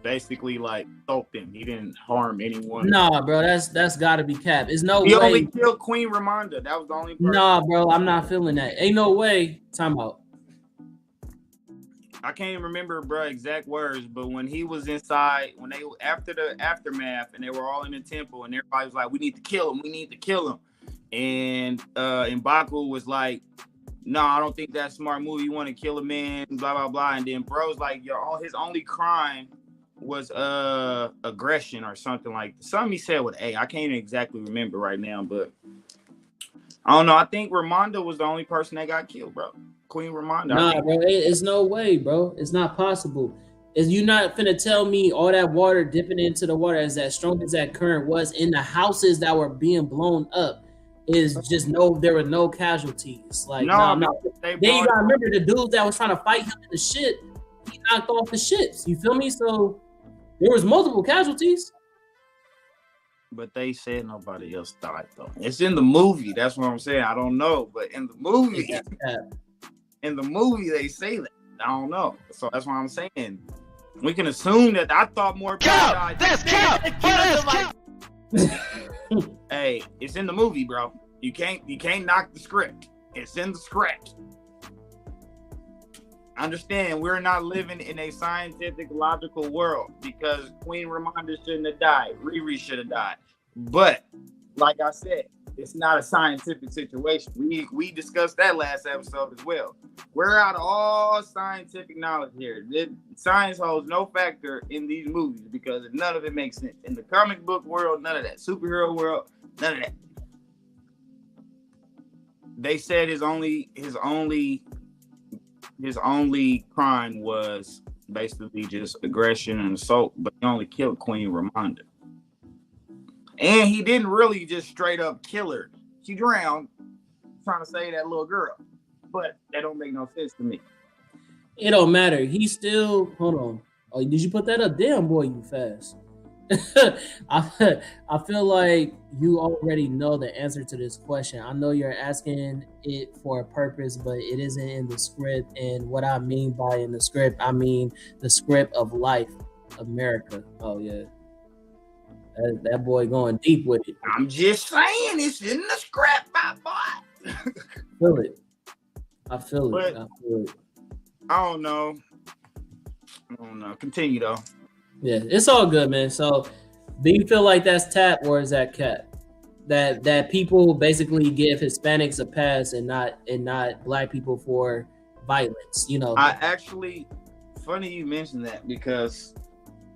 basically like soaked him. He didn't harm anyone. Nah, bro, that's got to be cap. There's no way. He only way. killed Queen Ramonda. That was the only person. Nah, bro, I'm not feeling that. Ain't no way. Time out. I can't even remember, bro, exact words, but when he was inside, when they after the aftermath, and they were all in the temple, and everybody was like, "We need to kill him," and M'Baku was like, "No, I don't think that's a smart move. You want to kill a man, blah blah blah," and then bro's like, "Yo, his only crime was aggression or something like something he said with A. I can't even exactly remember right now, but I don't know. I think Ramonda was the only person that got killed, bro. Queen Ramonda. Nah, bro, it's no way, bro. It's not possible. Is you not finna tell me all that water dipping into the water as that strong as that current was in the houses that were being blown up is just there were no casualties. Like, no. Then you gotta remember the dudes that was trying to fight him in the shit, he knocked off the ships. You feel me? So there was multiple casualties. But they said nobody else died though. It's in the movie. That's what I'm saying. I don't know, but in the movie, they say that. I don't know. So that's what I'm saying. We can assume that. I thought more people died. That's cap. Hey, it's in the movie, bro. You can't knock the script. It's in the script. Understand, we're not living in a scientific, logical world because Queen Ramonda shouldn't have died. Riri should have died. But, like I said, it's not a scientific situation. We discussed that last episode as well. We're out of all scientific knowledge here. Science holds no factor in these movies because none of it makes sense. In the comic book world, none of that. Superhero world, none of that. They said his only crime was basically just aggression and assault, but he only killed Queen Ramonda. And he didn't really just straight up kill her. She drowned trying to save that little girl. But that don't make no sense to me. It don't matter. He still, hold on. Oh, did you put that up? Damn, boy, you fast. I feel like you already know the answer to this question. I know you're asking it for a purpose, but it isn't in the script. And what I mean by in the script, I mean the script of life, America. Oh yeah, that boy going deep with it. I'm just saying, it's in the script, my boy. Feel it. I feel it. I feel it. I don't know. Continue though. Yeah, it's all good, man. So, do you feel like that's tap or is that cap? That people basically give Hispanics a pass and not black people for violence. You know, I actually, funny you mentioned that because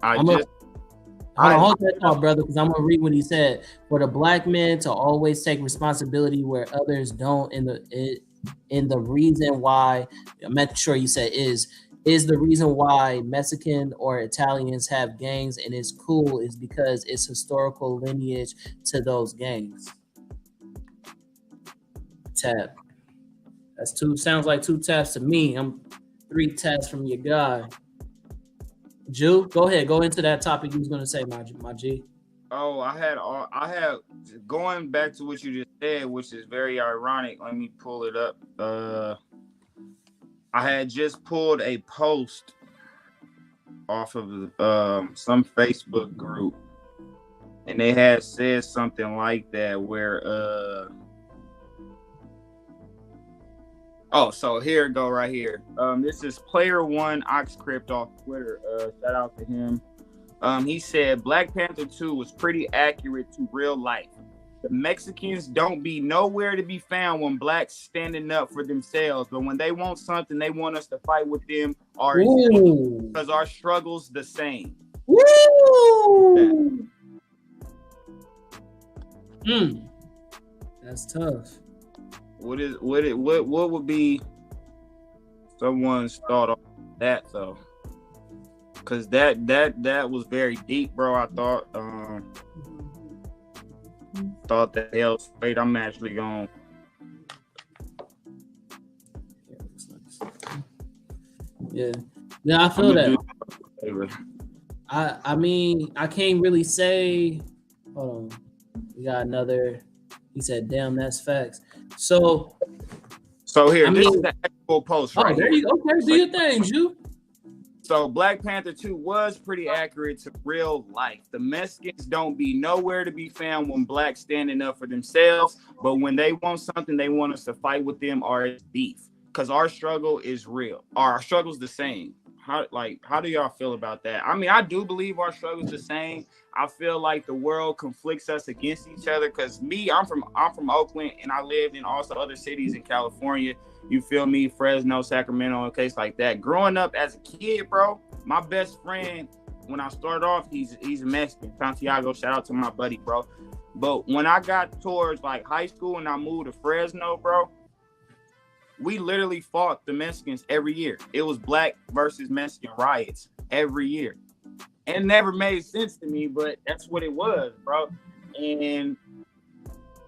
hold that thought, brother, because I'm gonna read what he said. For the black man to always take responsibility where others don't, in the reason why, I'm not sure you said is the reason why Mexican or Italians have gangs and it's cool is because it's historical lineage to those gangs. Tap. That's two. Sounds like two taps to me. I'm 3 taps from your guy. Jew, go ahead. Go into that topic you was gonna say, my G. Oh, I had going back to what you just said, which is very ironic. Let me pull it up. I had just pulled a post off of some Facebook group, and they had said something like that where so here it go right here. This is Player One Oxcrypt off Twitter. Shout out to him. He said Black Panther 2 was pretty accurate to real life. The Mexicans don't be nowhere to be found when blacks standing up for themselves. But when they want something, they want us to fight with them because our struggle's the same. Woo! That's tough. What would be someone's thought on that though? Because that was very deep, bro. I thought that else. Wait, I'm actually going. Yeah, I feel that. I mean, I can't really say. Hold on, we got another. He said, "Damn, that's facts." So here, this is the actual post. Right there you go. Okay, do your thing, Jew. So Black Panther 2 was pretty accurate to real life. The Mexicans don't be nowhere to be found when blacks standing up for themselves, but when they want something, they want us to fight with them or it's beef. Because our struggle is real. Our struggle's the same. How do y'all feel about that? I mean, I do believe our struggle's the same. I feel like the world conflicts us against each other. Because I'm from Oakland, and I lived in also other cities in California. You feel me? Fresno, Sacramento, a case like that. Growing up as a kid, bro, my best friend, when I started off, he's a Mexican. Santiago, shout out to my buddy, bro. But when I got towards like high school and I moved to Fresno, bro, we literally fought the Mexicans every year. It was black versus Mexican riots every year. And it never made sense to me, but that's what it was, bro. And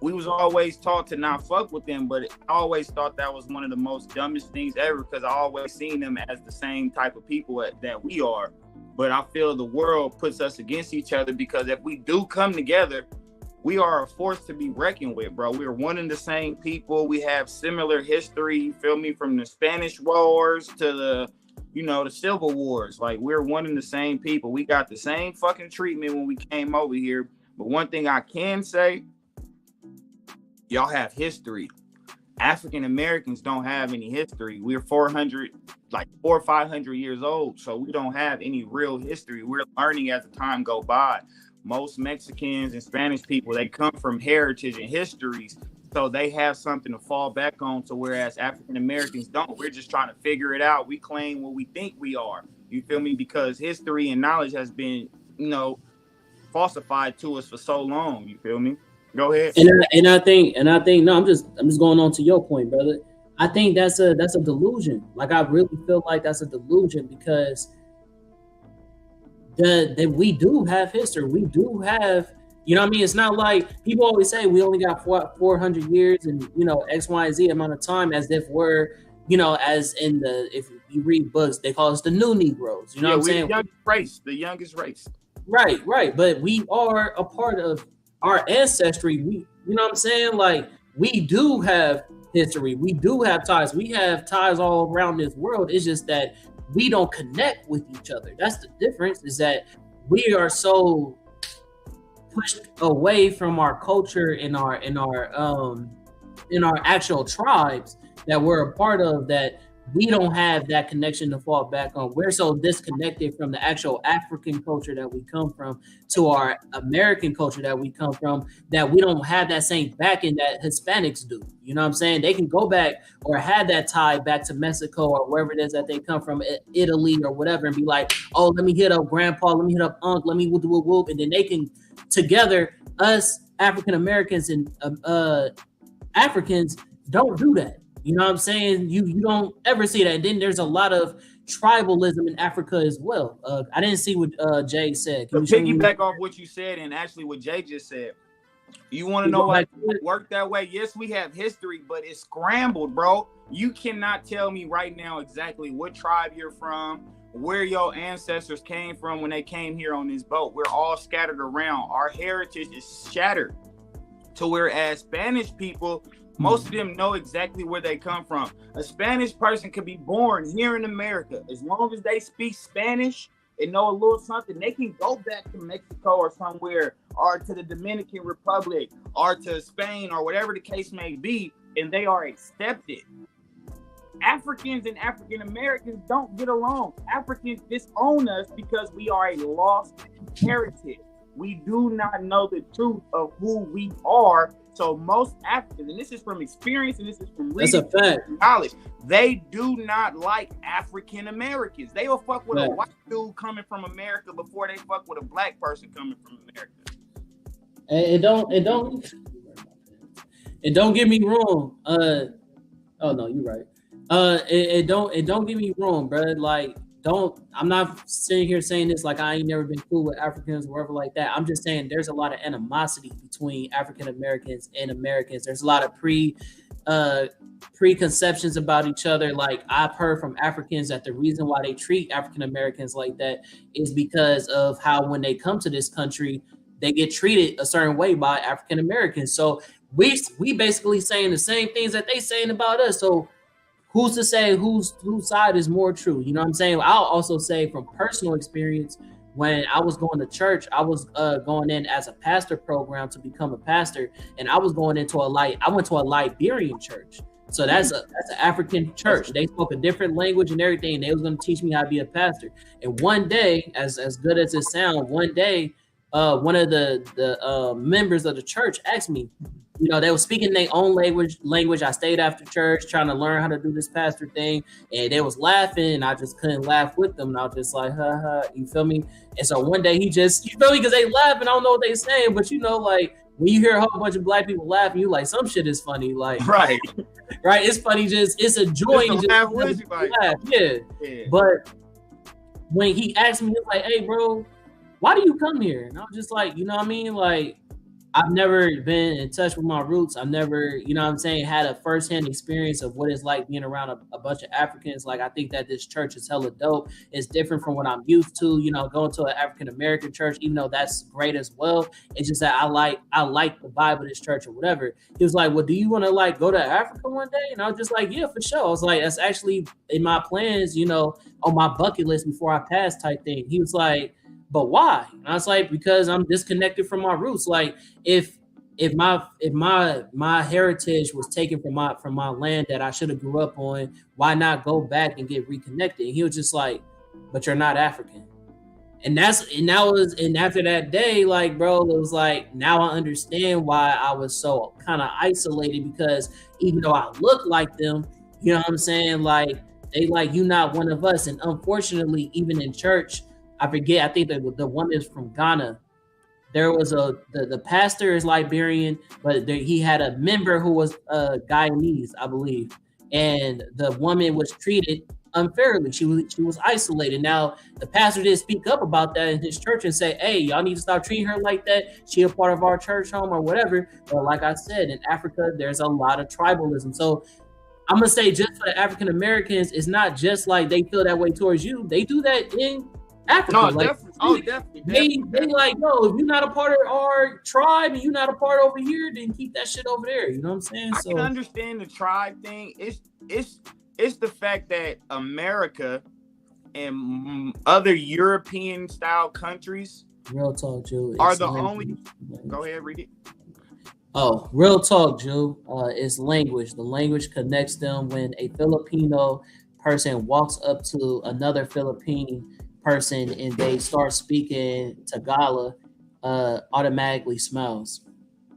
we was always taught to not fuck with them, but I always thought that was one of the most dumbest things ever because I always seen them as the same type of people that we are. But I feel the world puts us against each other because if we do come together, we are a force to be reckoned with, bro. We're one and the same people. We have similar history, you feel me, from the Spanish Wars to the Civil Wars. Like, we're one and the same people. We got the same fucking treatment when we came over here. But one thing I can say, y'all have history. African Americans don't have any history. We're 400 or 500 years old, so we don't have any real history. We're learning as the time go by. Most Mexicans and Spanish people, they come from heritage and histories, so they have something to fall back on. So whereas African Americans don't, we're just trying to figure it out. We claim what we think we are. You feel me? Because history and knowledge has been, falsified to us for so long. You feel me? Go ahead. And I think no, I'm just going on to your point, brother. I think that's a delusion. Like, I really feel like that's a delusion because that we do have history. We do have, you know what I mean? It's not like people always say we only got 400 years and, X, Y, and Z amount of time, as if we're, as in if you read books, they call us the new Negroes. You know what I'm saying? The youngest race. Right. But we are a part of our ancestry. We, you know what I'm saying? Like, we do have history. We do have ties. We have ties all around this world. It's just that we don't connect with each other. That's the difference, is that we are so pushed away from our culture and our actual tribes that we're a part of, that we don't have that connection to fall back on. We're so disconnected from the actual African culture that we come from to our American culture that we come from, that we don't have that same backing that Hispanics do. You know what I'm saying? They can go back or have that tie back to Mexico or wherever it is that they come from, Italy or whatever, and be like, oh, let me hit up grandpa, let me hit up uncle, let me whoop whoop whoop. And then they can together, us African Americans and Africans don't do that. You know what I'm saying? You don't ever see that. And then there's a lot of tribalism in Africa as well. I didn't see what Jay said. Can you piggyback off what you said and actually what Jay just said? You want to know why it worked that way? Yes, we have history, but it's scrambled, bro. You cannot tell me right now exactly what tribe you're from, where your ancestors came from when they came here on this boat. We're all scattered around. Our heritage is shattered. To whereas Spanish people, most of them know exactly where they come from. A Spanish person could be born here in America. As long as they speak Spanish and know a little something, they can go back to Mexico or somewhere, or to the Dominican Republic, or to Spain, or whatever the case may be, and they are accepted. Africans and African Americans don't get along. Africans disown us because we are a lost heritage. We do not know the truth of who we are. So most Africans, and this is from experience, and this is from reading, that's a fact, knowledge, they do not like African Americans. They will fuck with a white dude coming from America before they fuck with a black person coming from America. It don't get me wrong. Oh no, you're right. It don't get me wrong, bro. Like, I'm not sitting here saying this like I ain't never been cool with Africans or whatever like that. I'm just saying there's a lot of animosity between African Americans and Americans. There's a lot of preconceptions about each other. Like, I've heard from Africans that the reason why they treat African Americans like that is because of how when they come to this country, they get treated a certain way by African Americans. So we basically saying the same things that they saying about us. So who's to say whose side is more true? You know what I'm saying? I'll also say from personal experience, when I was going to church, I was going in as a pastor program to become a pastor, and I was going into I went to a Liberian church. So that's an African church. They spoke a different language and everything, and they was going to teach me how to be a pastor. And one day, as good as it sounds, one day, one of the members of the church asked me, you know, they were speaking their own language. I stayed after church trying to learn how to do this pastor thing, and they was laughing, and I just couldn't laugh with them. And I was just like, ha, you feel me? And so one day you feel me? Because they laugh, and I don't know what they saying, but you know, like, when you hear a whole bunch of black people laughing, you like, some shit is funny. Like, right. It's funny. It's a joy. Just laugh. Yeah. But when he asked me, he was like, hey, bro, why do you come here? And I was just like, you know what I mean? Like, I've never been in touch with my roots. I've never, you know what I'm saying, had a firsthand experience of what it's like being around a bunch of Africans. Like, I think that this church is hella dope. It's different from what I'm used to, you know, going to an African-American church, even though that's great as well. It's just that I like the vibe of this church or whatever. He was like, well, do you want to like go to Africa one day? And I was just like, yeah, for sure. I was like, that's actually in my plans, you know, on my bucket list before I pass type thing. He was like, but why? And I was like, because I'm disconnected from my roots. Like, if my heritage was taken from my land that I should have grew up on, why not go back and get reconnected? And he was just like, but you're not African. And after that day, like, bro, it was like, now I understand why I was so kind of isolated, because even though I look like them, you know what I'm saying? Like, they like, you not one of us. And unfortunately, even in church, I forget, I think that the one is from Ghana. There was the pastor is Liberian, but he had a member who was Guyanese, I believe. And the woman was treated unfairly. She was isolated. Now, the pastor did speak up about that in his church and say, hey, y'all need to stop treating her like that. She a part of our church home or whatever. But like I said, in Africa, there's a lot of tribalism. So I'm going to say, just for the African Americans, it's not just like they feel that way towards you. They do that in Africa. No, like, definitely. They like, no, if you're not a part of our tribe and you're not a part over here, then keep that shit over there. You know what I'm saying? I can understand the tribe thing. It's the fact that America and other European style countries real talk, Joe, are the only. Go ahead, read it. Oh, real talk, Joe. It's language. The language connects them. When a Filipino person walks up to another Philippine person and they start speaking Tagalog, automatically smiles.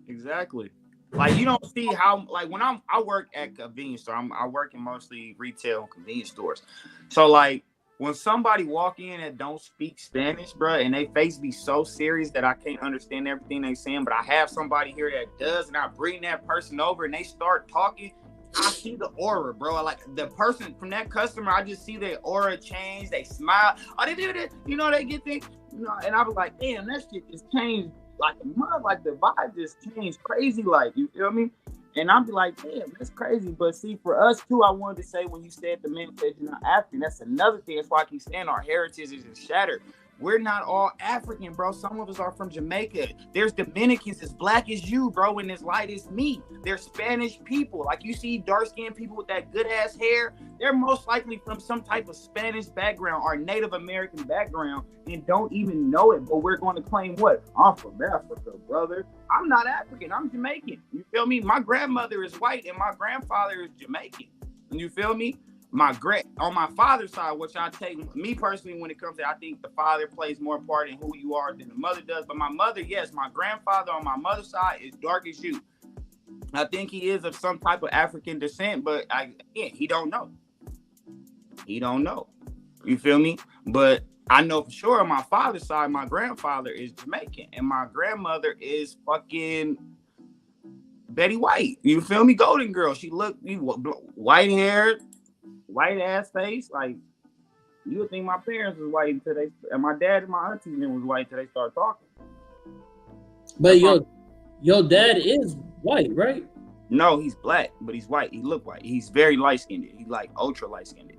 Exactly. Like, you don't see how, like, when I work at convenience store, I work in mostly retail and convenience stores. So like when somebody walk in that don't speak Spanish, bro, and they face be so serious that I can't understand everything they saying, but I have somebody here that does, and I bring that person over and they start talking, I see the aura, bro. Like the person from that customer, I just see their aura change. They smile. Oh, they do that. You know, they get things. You know, and I was like, damn, that shit just changed. Like a month, like the vibe just changed crazy. Like, you feel me? And I'm be like, damn, that's crazy. But see, for us too, I wanted to say when you said the man said you're not African, that's another thing. That's why I keep saying our heritage is shattered. We're not all African, bro. Some of us are from Jamaica. There's Dominicans as black as you, bro, and as light as me. There's Spanish people. Like you see dark-skinned people with that good-ass hair. They're most likely from some type of Spanish background or Native American background and don't even know it. But we're going to claim what? I'm from Africa, brother. I'm not African. I'm Jamaican. You feel me? My grandmother is white and my grandfather is Jamaican. You feel me? On my father's side, which I take me personally when it comes to, I think the father plays more part in who you are than the mother does. But my mother, yes, my grandfather on my mother's side is dark as you. I think he is of some type of African descent, but he don't know. He don't know. You feel me? But I know for sure on my father's side, my grandfather is Jamaican and my grandmother is fucking Betty White. You feel me? Golden Girl. She looked white hair. White ass face, like you would think my parents was white until they, and my dad and my auntie was white until they started talking. But your dad is white, right? No, he's black, but he's white. He look white. He's very light skinned. He's like ultra light skinned.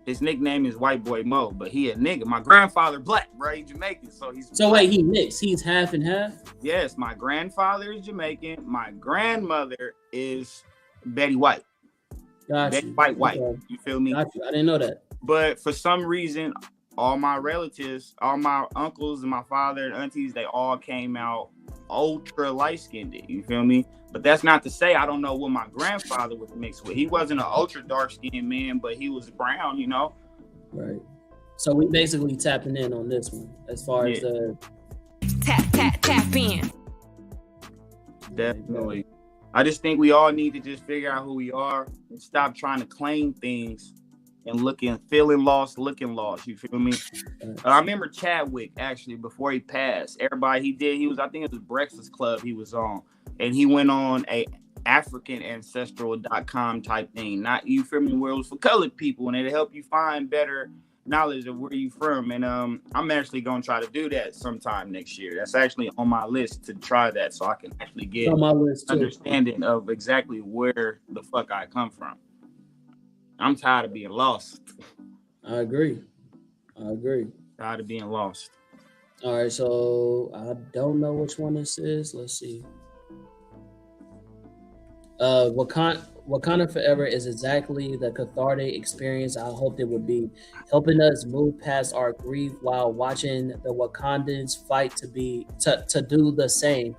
His nickname is White Boy Mo, but he a nigga. My grandfather black, bro. He's Jamaican, so he's. So wait, he mixed. He's half and half. Yes, my grandfather is Jamaican. My grandmother is Betty White. Gotcha. White. Okay. You feel me? Gotcha. I didn't know that. But for some reason, all my relatives, all my uncles and my father and aunties, they all came out ultra light skinned. You feel me? But that's not to say I don't know what my grandfather was mixed with. He wasn't an ultra dark skinned man, but he was brown, you know? Right. So we basically tapping in on this one as far as the tap in. Definitely. I just think we all need to just figure out who we are and stop trying to claim things and feeling lost, looking lost. You feel me? I remember Chadwick actually before he passed. I think it was Breakfast Club he was on, and he went on a AfricanAncestral.com type thing. Not, you feel me, where it was for colored people and it'll help you find better knowledge of where you from. And I'm actually gonna try to do that sometime next year. That's actually on my list to try that, so I can actually get understanding of exactly where the fuck I come from. I'm tired of being lost. I agree. Tired of being lost. All right, so I don't know which one this is. Let's see. Wakanda Forever is exactly the cathartic experience I hoped it would be, helping us move past our grief while watching the Wakandans fight to do the same.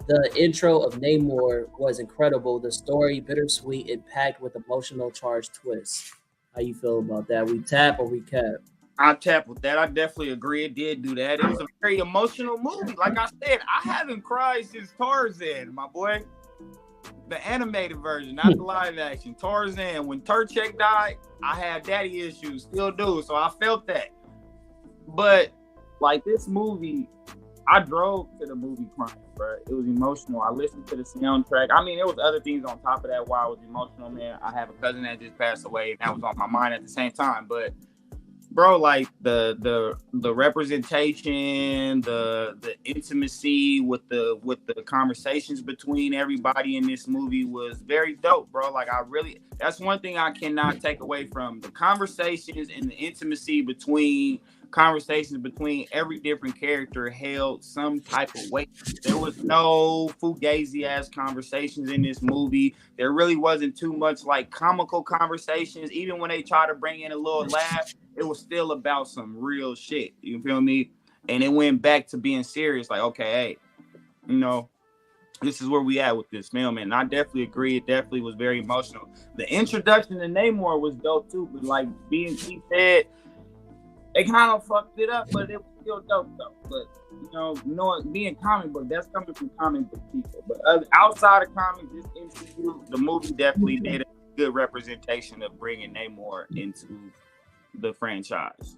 The intro of Namor was incredible. The story bittersweet and packed with emotional charged twists. How you feel about that? We tap or recap? I tap with that. I definitely agree. It did do that. It was a very emotional movie. Like I said, I haven't cried since Tarzan, my boy. The animated version, not the live action. Tarzan, when Turchek died, I had daddy issues, still do. So I felt that. But like this movie, I drove to the movie crying, bro. It was emotional. I listened to the soundtrack. I mean, there was other things on top of that why I was emotional, man. I have a cousin that just passed away, and that was on my mind at the same time. But bro, like the representation, the intimacy with the conversations between everybody in this movie was very dope, bro. Like that's one thing I cannot take away from the conversations and the intimacy between conversations between every different character held some type of weight. There was no fugazi ass conversations in this movie. There really wasn't too much like comical conversations. Even when they try to bring in a little laugh, it was still about some real shit. You feel me? And it went back to being serious. Like, okay, hey, you know, this is where we at with this film, and I definitely agree. It definitely was very emotional. The introduction to Namor was dope too, but like B&T said, it kind of fucked it up, but it was still dope though. But you know, knowing being comic book, that's coming from comic book people. But outside of comics, this MCU, the movie definitely did a good representation of bringing Namor into the franchise.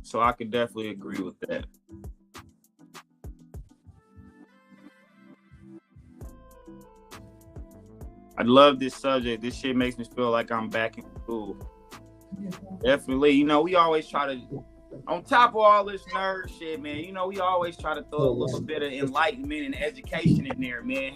So I could definitely agree with that. I love this subject. This shit makes me feel like I'm back in school. Definitely. You know, we always try to, on top of all this nerd shit, man, you know, we always try to throw a little bit of enlightenment and education in there, man.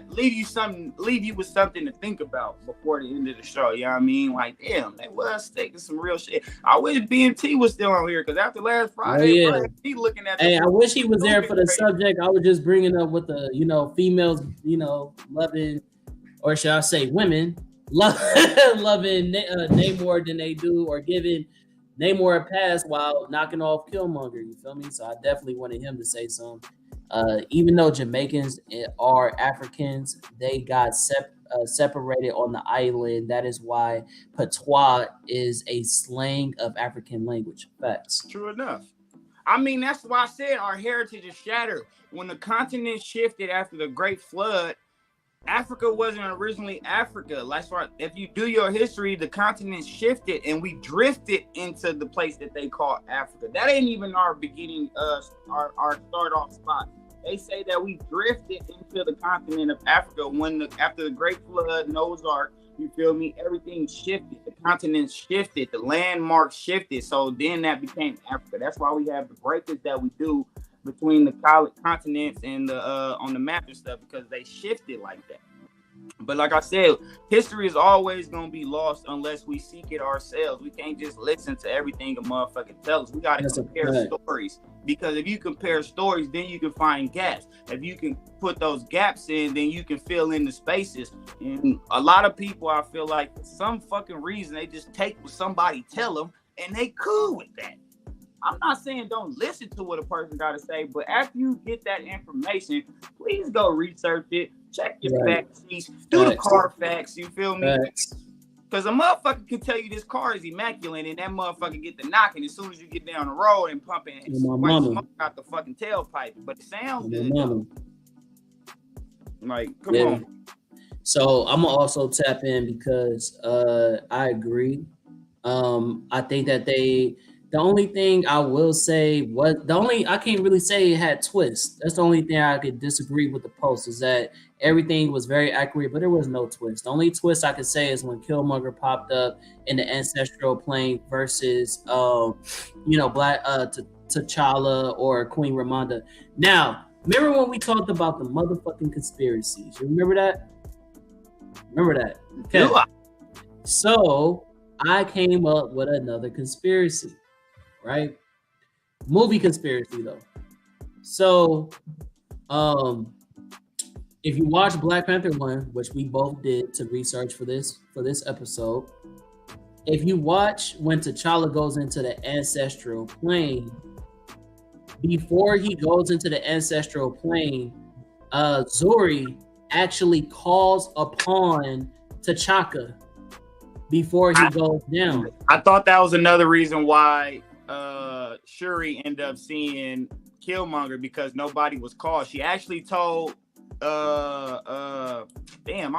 Leave you with something to think about before the end of the show. You know what I mean? Like, damn, they was taking some real shit. I wish B&T was still on here, because after last Friday, he looking at. Hey, I wish he was there for the subject. I was just bringing up with the, you know, females, you know, loving, or should I say women, loving Namor than they do, or giving Namor a pass while knocking off Killmonger. You feel me? So I definitely wanted him to say something. Even though Jamaicans are Africans, they got separated on the island. That is why patois is a slang of African language. Facts. True enough. I mean, that's why I said our heritage is shattered. When the continent shifted after the Great Flood, Africa wasn't originally Africa. That's why, if you do your history, the continent shifted and we drifted into the place that they call Africa. That ain't even our beginning, our start off spot. They say that we drifted into the continent of Africa after the Great Flood, Noah's Ark. You feel me? Everything shifted. The continent shifted. The landmark shifted. So then that became Africa. That's why we have the breakage that we do between the continents and the on the map and stuff, because they shifted like that. But like I said, history is always going to be lost unless we seek it ourselves. We can't just listen to everything a motherfucker tells us. We got to compare stories, because if you compare stories, then you can find gaps. If you can put those gaps in, then you can fill in the spaces. And a lot of people, I feel like, for some fucking reason, they just take what somebody tell them and they cool with that. I'm not saying don't listen to what a person got to say, but after you get that information, please go research it, check your fact sheets, do the car facts, you feel me? Because a motherfucker can tell you this car is immaculate, and that motherfucker get the knocking as soon as you get down the road and pumping smoke out the fucking tailpipe. But it sounds good. Like, come on. So I'm gonna also tap in because I agree. I think that the only thing I will say I can't really say it had twists. That's the only thing I could disagree with the post, is that everything was very accurate, but there was no twist. The only twist I could say is when Killmonger popped up in the ancestral plane versus, Black T'Challa or Queen Ramonda. Now, remember when we talked about the motherfucking conspiracies? You remember that? Okay. So I came up with another conspiracy. Right? Movie conspiracy though. So if you watch Black Panther 1, which we both did to research for this episode, if you watch when T'Challa goes into the ancestral plane, before he goes into the ancestral plane, Zuri actually calls upon T'Chaka before he goes down. I thought that was another reason why Shuri ended up seeing Killmonger, because nobody was called. She actually told I'm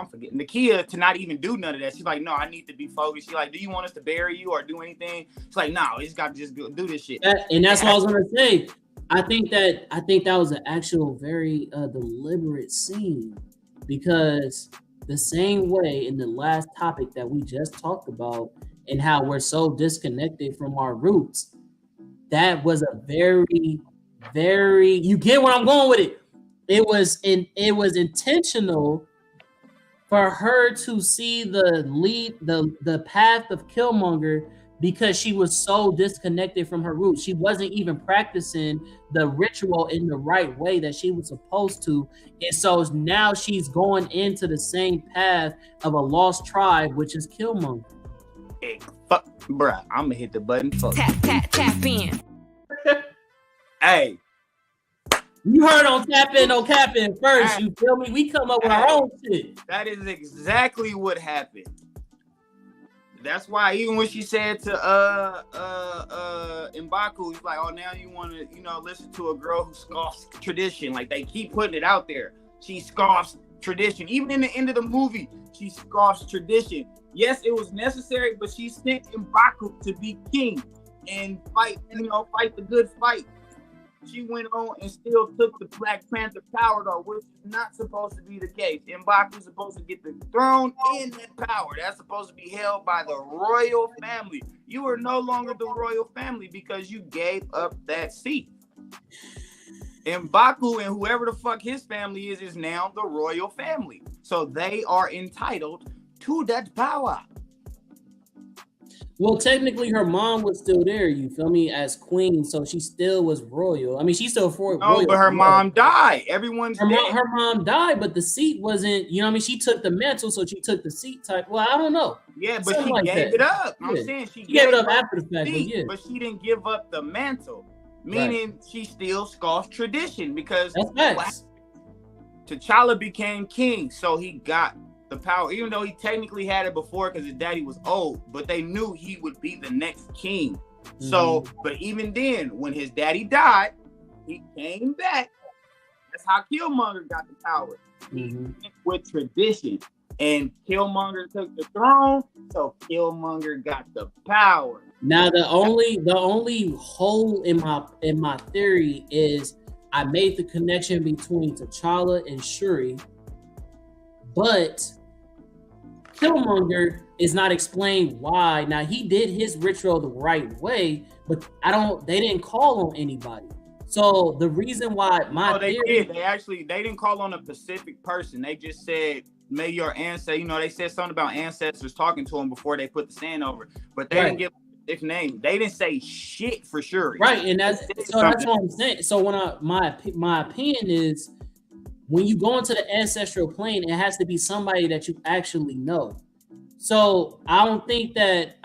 forgetting Nakia to not even do none of that. She's like, no, I need to be focused. She's like, do you want us to bury you or do anything? She's like, no, he's got to just go do this shit. And that's what I was gonna say. I think that was an actual very deliberate scene, because the same way in the last topic that we just talked about and how we're so disconnected from our roots, that was a very, very, you get where I'm going with it. It was intentional for her to see the path of Killmonger because she was so disconnected from her roots. She wasn't even practicing the ritual in the right way that she was supposed to. And so now she's going into the same path of a lost tribe, which is Killmonger. Hey, fuck, bruh, I'm gonna hit the button. Fuck. Tap in. Hey. You heard on TapN No CapN first, you feel me? We come up with our own shit. That is exactly what happened. That's why even when she said to M'Baku, he's like, oh, now you want to, listen to a girl who scoffs tradition. Like, they keep putting it out there. She scoffs tradition. Even in the end of the movie, she scoffs tradition. Yes, it was necessary, but she sent M'Baku to be king and fight the good fight. She went on and still took the Black Panther power, though, which is not supposed to be the case. M'Baku's supposed to get the throne and that power. That's supposed to be held by the royal family. You are no longer the royal family because you gave up that seat. M'Baku and whoever the fuck his family is now the royal family. So they are entitled to that power. Well, technically, her mom was still there, you feel me, as queen, so she still was royal. I mean, she's still royal. No, but her mom died. Everyone's dead. Her mom died, but the seat wasn't, she took the mantle, so she took the seat type. Well, I don't know. Yeah, but she gave it up. I'm saying she gave it up after the fact, but she didn't give up the mantle, meaning she still scoffs tradition because T'Challa became king, so he got the power, even though he technically had it before because his daddy was old, but they knew he would be the next king. Mm-hmm. So, but even then, when his daddy died, he came back. That's how Killmonger got the power. Mm-hmm. With tradition. And Killmonger took the throne, so Killmonger got the power. Now the only hole in my theory is I made the connection between T'Challa and Shuri, but Killmonger is not explained why. Now he did his ritual the right way, but they didn't call on anybody. So the reason why they didn't call on a specific person. They just said, may your ancestor, they said something about ancestors talking to him before they put the sand over, but they didn't give a specific name. They didn't say shit for sure. Right. And that's what I'm saying. So my opinion is, when you go into the ancestral plane, it has to be somebody that you actually know. So I don't think that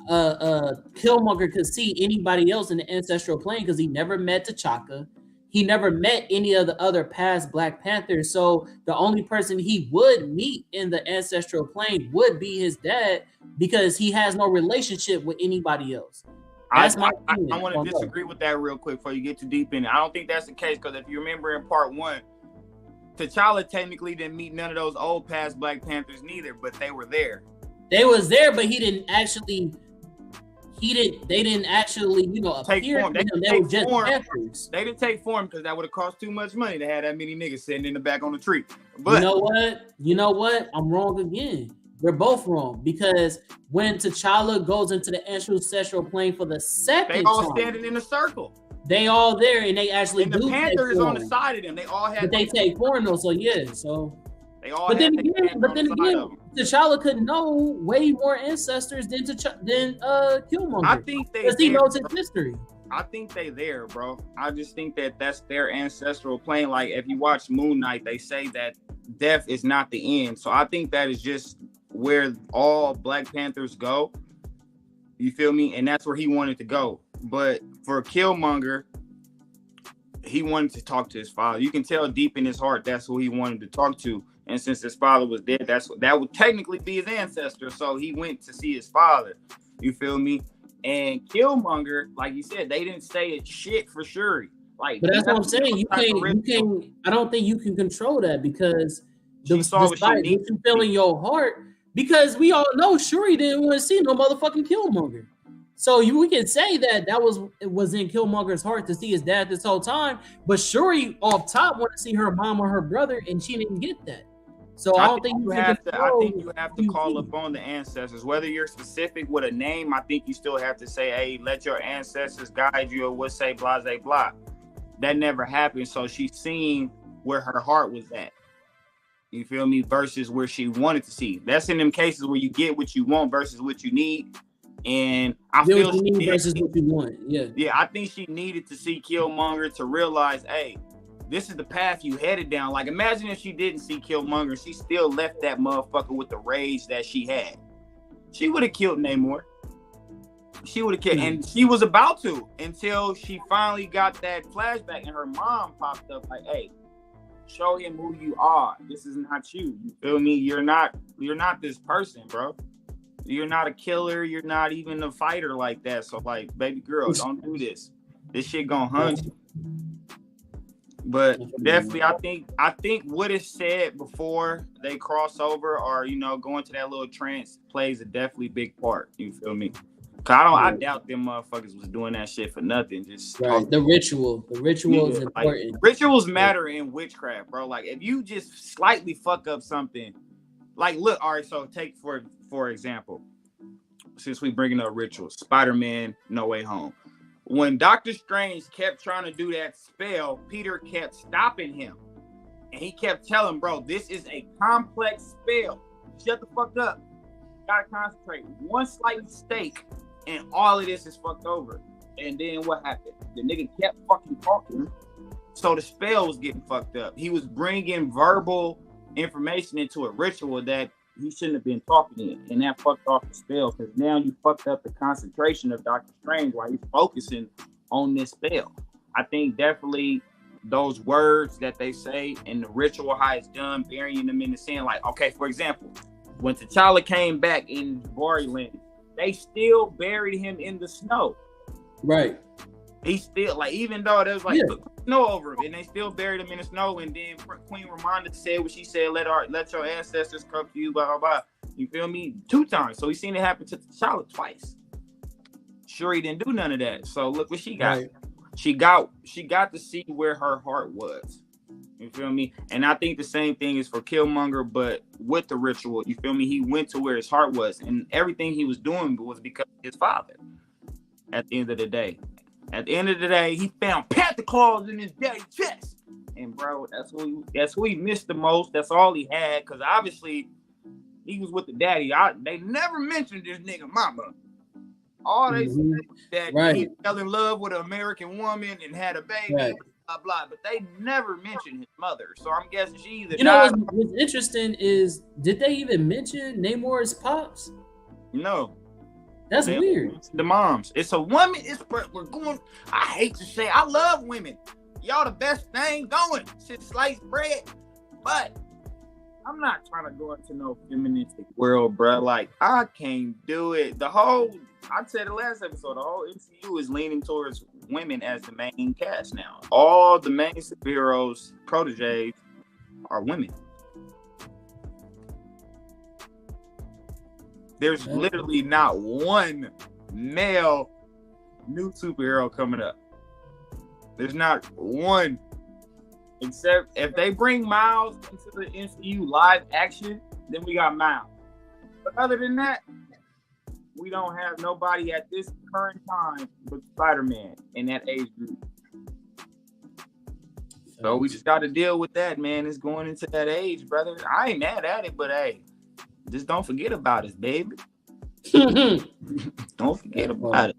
Killmonger could see anybody else in the ancestral plane because he never met T'Chaka. He never met any of the other past Black Panthers. So the only person he would meet in the ancestral plane would be his dad because he has no relationship with anybody else. I want to disagree with that real quick before you get too deep in it. I don't think that's the case because if you remember in part 1, T'Challa technically didn't meet none of those old past Black Panthers neither, but they were there. They was there, but they didn't actually, take appear. Form. They were just Panthers. They didn't take form because that would have cost too much money to have that many niggas sitting in the back on the tree. But you know what? I'm wrong again. We're both wrong because when T'Challa goes into the ancestral plane for the second time, they all standing in a circle. They all there, and they actually do. The Panther is on the side of them. They all have. But they take form though, so yeah. So. They all. But then again, T'Challa could know way more ancestors than Killmonger. I think because he knows his history. I think they there, bro. I just think that that's their ancestral plane. Like if you watch Moon Knight, they say that death is not the end. So I think that is just where all Black Panthers go. You feel me? And that's where he wanted to go. But for Killmonger, he wanted to talk to his father. You can tell deep in his heart that's who he wanted to talk to. And since his father was dead, that would technically be his ancestor. So he went to see his father. You feel me? And Killmonger, like you said, they didn't say it shit for sure. Like, but that's what I'm saying. You can't. I don't think you can control that because what you feel in your heart. Because we all know Shuri didn't want to see no motherfucking Killmonger. So we can say that was in Killmonger's heart to see his dad this whole time. But Shuri off top wanted to see her mom or her brother, and she didn't get that. So I think you have to call upon the ancestors. Whether you're specific with a name, I think you still have to say, hey, let your ancestors guide you, or what say blah, blah, blah. That never happened. So she's seeing where her heart was at. You feel me? Versus where she wanted to see. That's in them cases where you get what you want versus what you need. And I feel what you need versus what you want. Yeah. Yeah, I think she needed to see Killmonger to realize, hey, this is the path you headed down. Like, imagine if she didn't see Killmonger, she still left that motherfucker with the rage that she had. She would have killed Namor. She would have killed, and she was about to until she finally got that flashback, and her mom popped up like, "Hey, show him who you are. This is not you. You feel me? You're not this person, bro. You're not a killer. You're not even a fighter like that. So, like, baby girl, don't do this. This shit gonna hunt you." But definitely, I think what is said before they cross over or, you know, go into that little trance plays a definitely big part. You feel me? Cause I doubt them motherfuckers was doing that shit for nothing. Just right. The ritual is important. Like, rituals matter in witchcraft, bro. Like, if you just slightly fuck up something, like, look, all right. So take for example, since we bringing up rituals, Spider-Man No Way Home. When Doctor Strange kept trying to do that spell, Peter kept stopping him. And he kept telling, bro, this is a complex spell. Shut the fuck up. You gotta concentrate. One slight mistake, and all of this is fucked over. And then what happened? The nigga kept fucking talking. So the spell was getting fucked up. He was bringing verbal information into a ritual that he shouldn't have been talking in, and that fucked off the spell because now you fucked up the concentration of Doctor Strange while he's focusing on this spell. I think definitely those words that they say and the ritual how it's done, burying them in the sand. Like, okay, for example, when T'Challa came back in Bari Land, they still buried him in the snow. Right. He still, like, even though there was like snow over him, and they still buried him in the snow. And then Queen Ramonda said what she said: "Let your ancestors come to you." Blah blah blah. You feel me? 2 times. So he seen it happen to T'Challa twice. Sure, he didn't do none of that. So look what she got. Right. She got to see where her heart was. You feel me? And I think the same thing is for Killmonger, but with the ritual. You feel me? He went to where his heart was, and everything he was doing was because of his father. At the end of the day. At the end of the day, he found panther claws in his daddy's chest. And, bro, that's who he missed the most. That's all he had. Because, obviously, he was with the daddy. They never mentioned this nigga mama. All they said that he fell in love with an American woman and had a baby, blah, blah. But they never mentioned his mother. So I'm guessing she either died. What's interesting is, did they even mention Namor's pops? No. That's weird. The moms. It's a woman. We're going. I hate to say, I love women. Y'all the best thing going since sliced bread. But I'm not trying to go into no feministic world, bro. Like, I can't do it. I said the last episode, the whole MCU is leaning towards women as the main cast now. All the main superheroes, proteges, are women. There's literally not one male new superhero coming up. There's not one, except if they bring Miles into the MCU live action, then we got Miles. But other than that, we don't have nobody at this current time but Spider-Man in that age group. So we just got to deal with that, man. It's going into that age, brother. I ain't mad at it, but hey. Just don't forget about us, baby. Don't forget about it.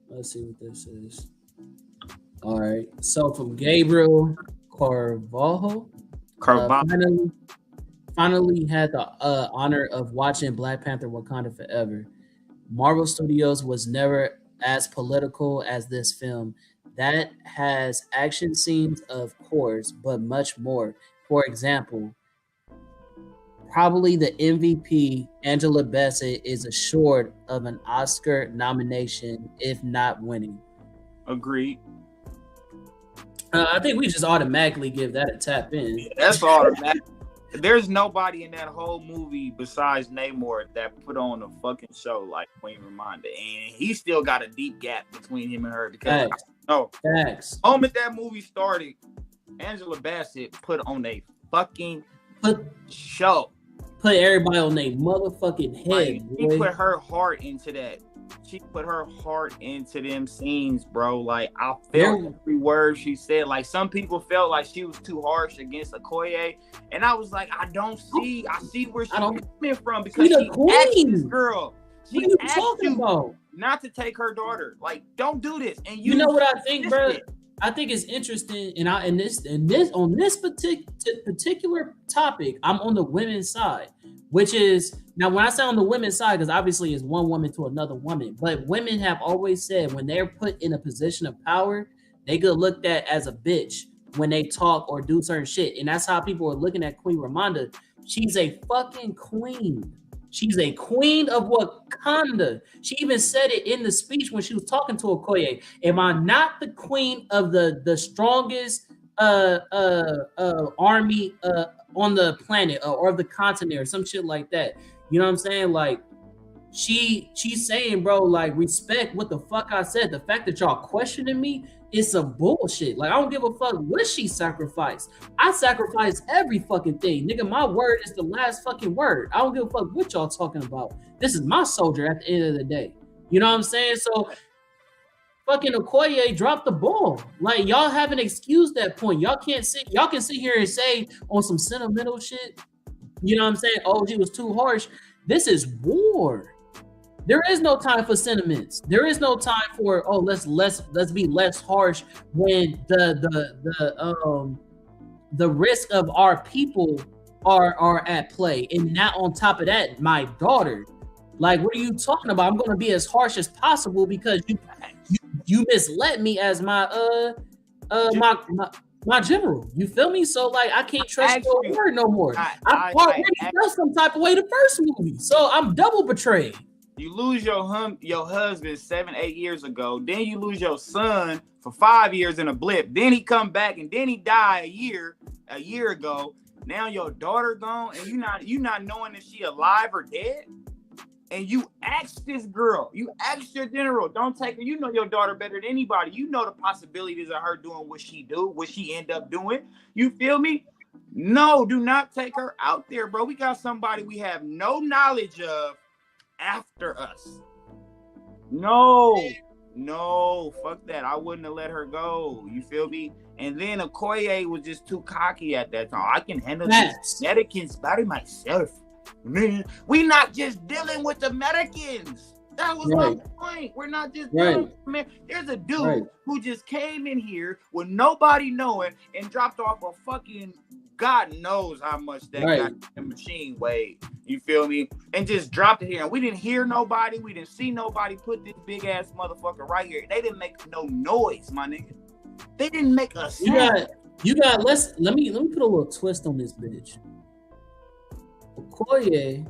Let's see what this is. All right. So from Gabriel Carvalho. Finally had the honor of watching Black Panther Wakanda Forever. Marvel Studios was never as political as this film. That has action scenes, of course, but much more. For example, probably the MVP, Angela Bassett, is assured of an Oscar nomination, if not winning. Agreed. I think we just automatically give that a tap in. Yeah, that's automatic. There's nobody in that whole movie besides Namor that put on a fucking show like Queen Ramonda, and he still got a deep gap between him and her because the moment that movie started, Angela Bassett put on a fucking show. Put everybody on their motherfucking head. Like, he put her heart into that. she put her heart into them scenes, bro. Like, I felt every word she said. Like, some people felt like she was too harsh against Okoye, and I was like, I see where she's coming from, because she asked this girl. She asked you not to take her daughter. Like, don't do this. And you know what I think, bro? I think it's interesting, and on this particular topic, I'm on the women's side, which is, now when I say on the women's side, because obviously it's one woman to another woman, but women have always said when they're put in a position of power, they get looked at as a bitch when they talk or do certain shit, and that's how people are looking at Queen Ramonda. She's a fucking queen. She's a queen of Wakanda. She even said it in the speech when she was talking to Okoye. Am I not the queen of the strongest army on the planet or of the continent or some shit like that? You know what I'm saying? Like, she's saying, bro, like, respect what the fuck I said. The fact that y'all questioning me is some bullshit. Like, I don't give a fuck what she sacrificed. I sacrifice every fucking thing. Nigga, my word is the last fucking word. I don't give a fuck what y'all talking about. This is my soldier at the end of the day. You know what I'm saying? So, fucking Okoye dropped the ball. Like, y'all haven't excused that point. Y'all can sit here and say on some sentimental shit, you know what I'm saying? Oh, she was too harsh. This is war. There is no time for sentiments. There is no time for, oh, let's be less harsh when the risk of our people are at play. And now on top of that, my daughter. Like, what are you talking about? I'm gonna be as harsh as possible because you misled me as my general. You feel me? So, like, I can't trust your word no more. I already felt some type of way the first movie, so I'm double betrayed. You lose your husband 7-8 years ago, then you lose your son for 5 years in a blip. Then he come back and then he died a year ago. Now your daughter gone and you not knowing if she alive or dead. And you asked this girl, you asked your general, don't take her. You know your daughter better than anybody. You know the possibilities of her doing what she end up doing. You feel me? No, do not take her out there, bro. We got somebody we have no knowledge of after us. No, fuck that. I wouldn't have let her go. You feel me? And then Okoye was just too cocky at that time. I can handle this Americans by myself. Man, we not just dealing with Americans. That was my point. We're not just dealing with Americans. There's a dude who just came in here with nobody knowing and dropped off a fucking, God knows how much that goddamn machine weighed. You feel me? And just dropped it here. And we didn't hear nobody. We didn't see nobody put this big ass motherfucker right here. They didn't make no noise, my nigga. They didn't make a sound. Let me put a little twist on this bitch. Okoye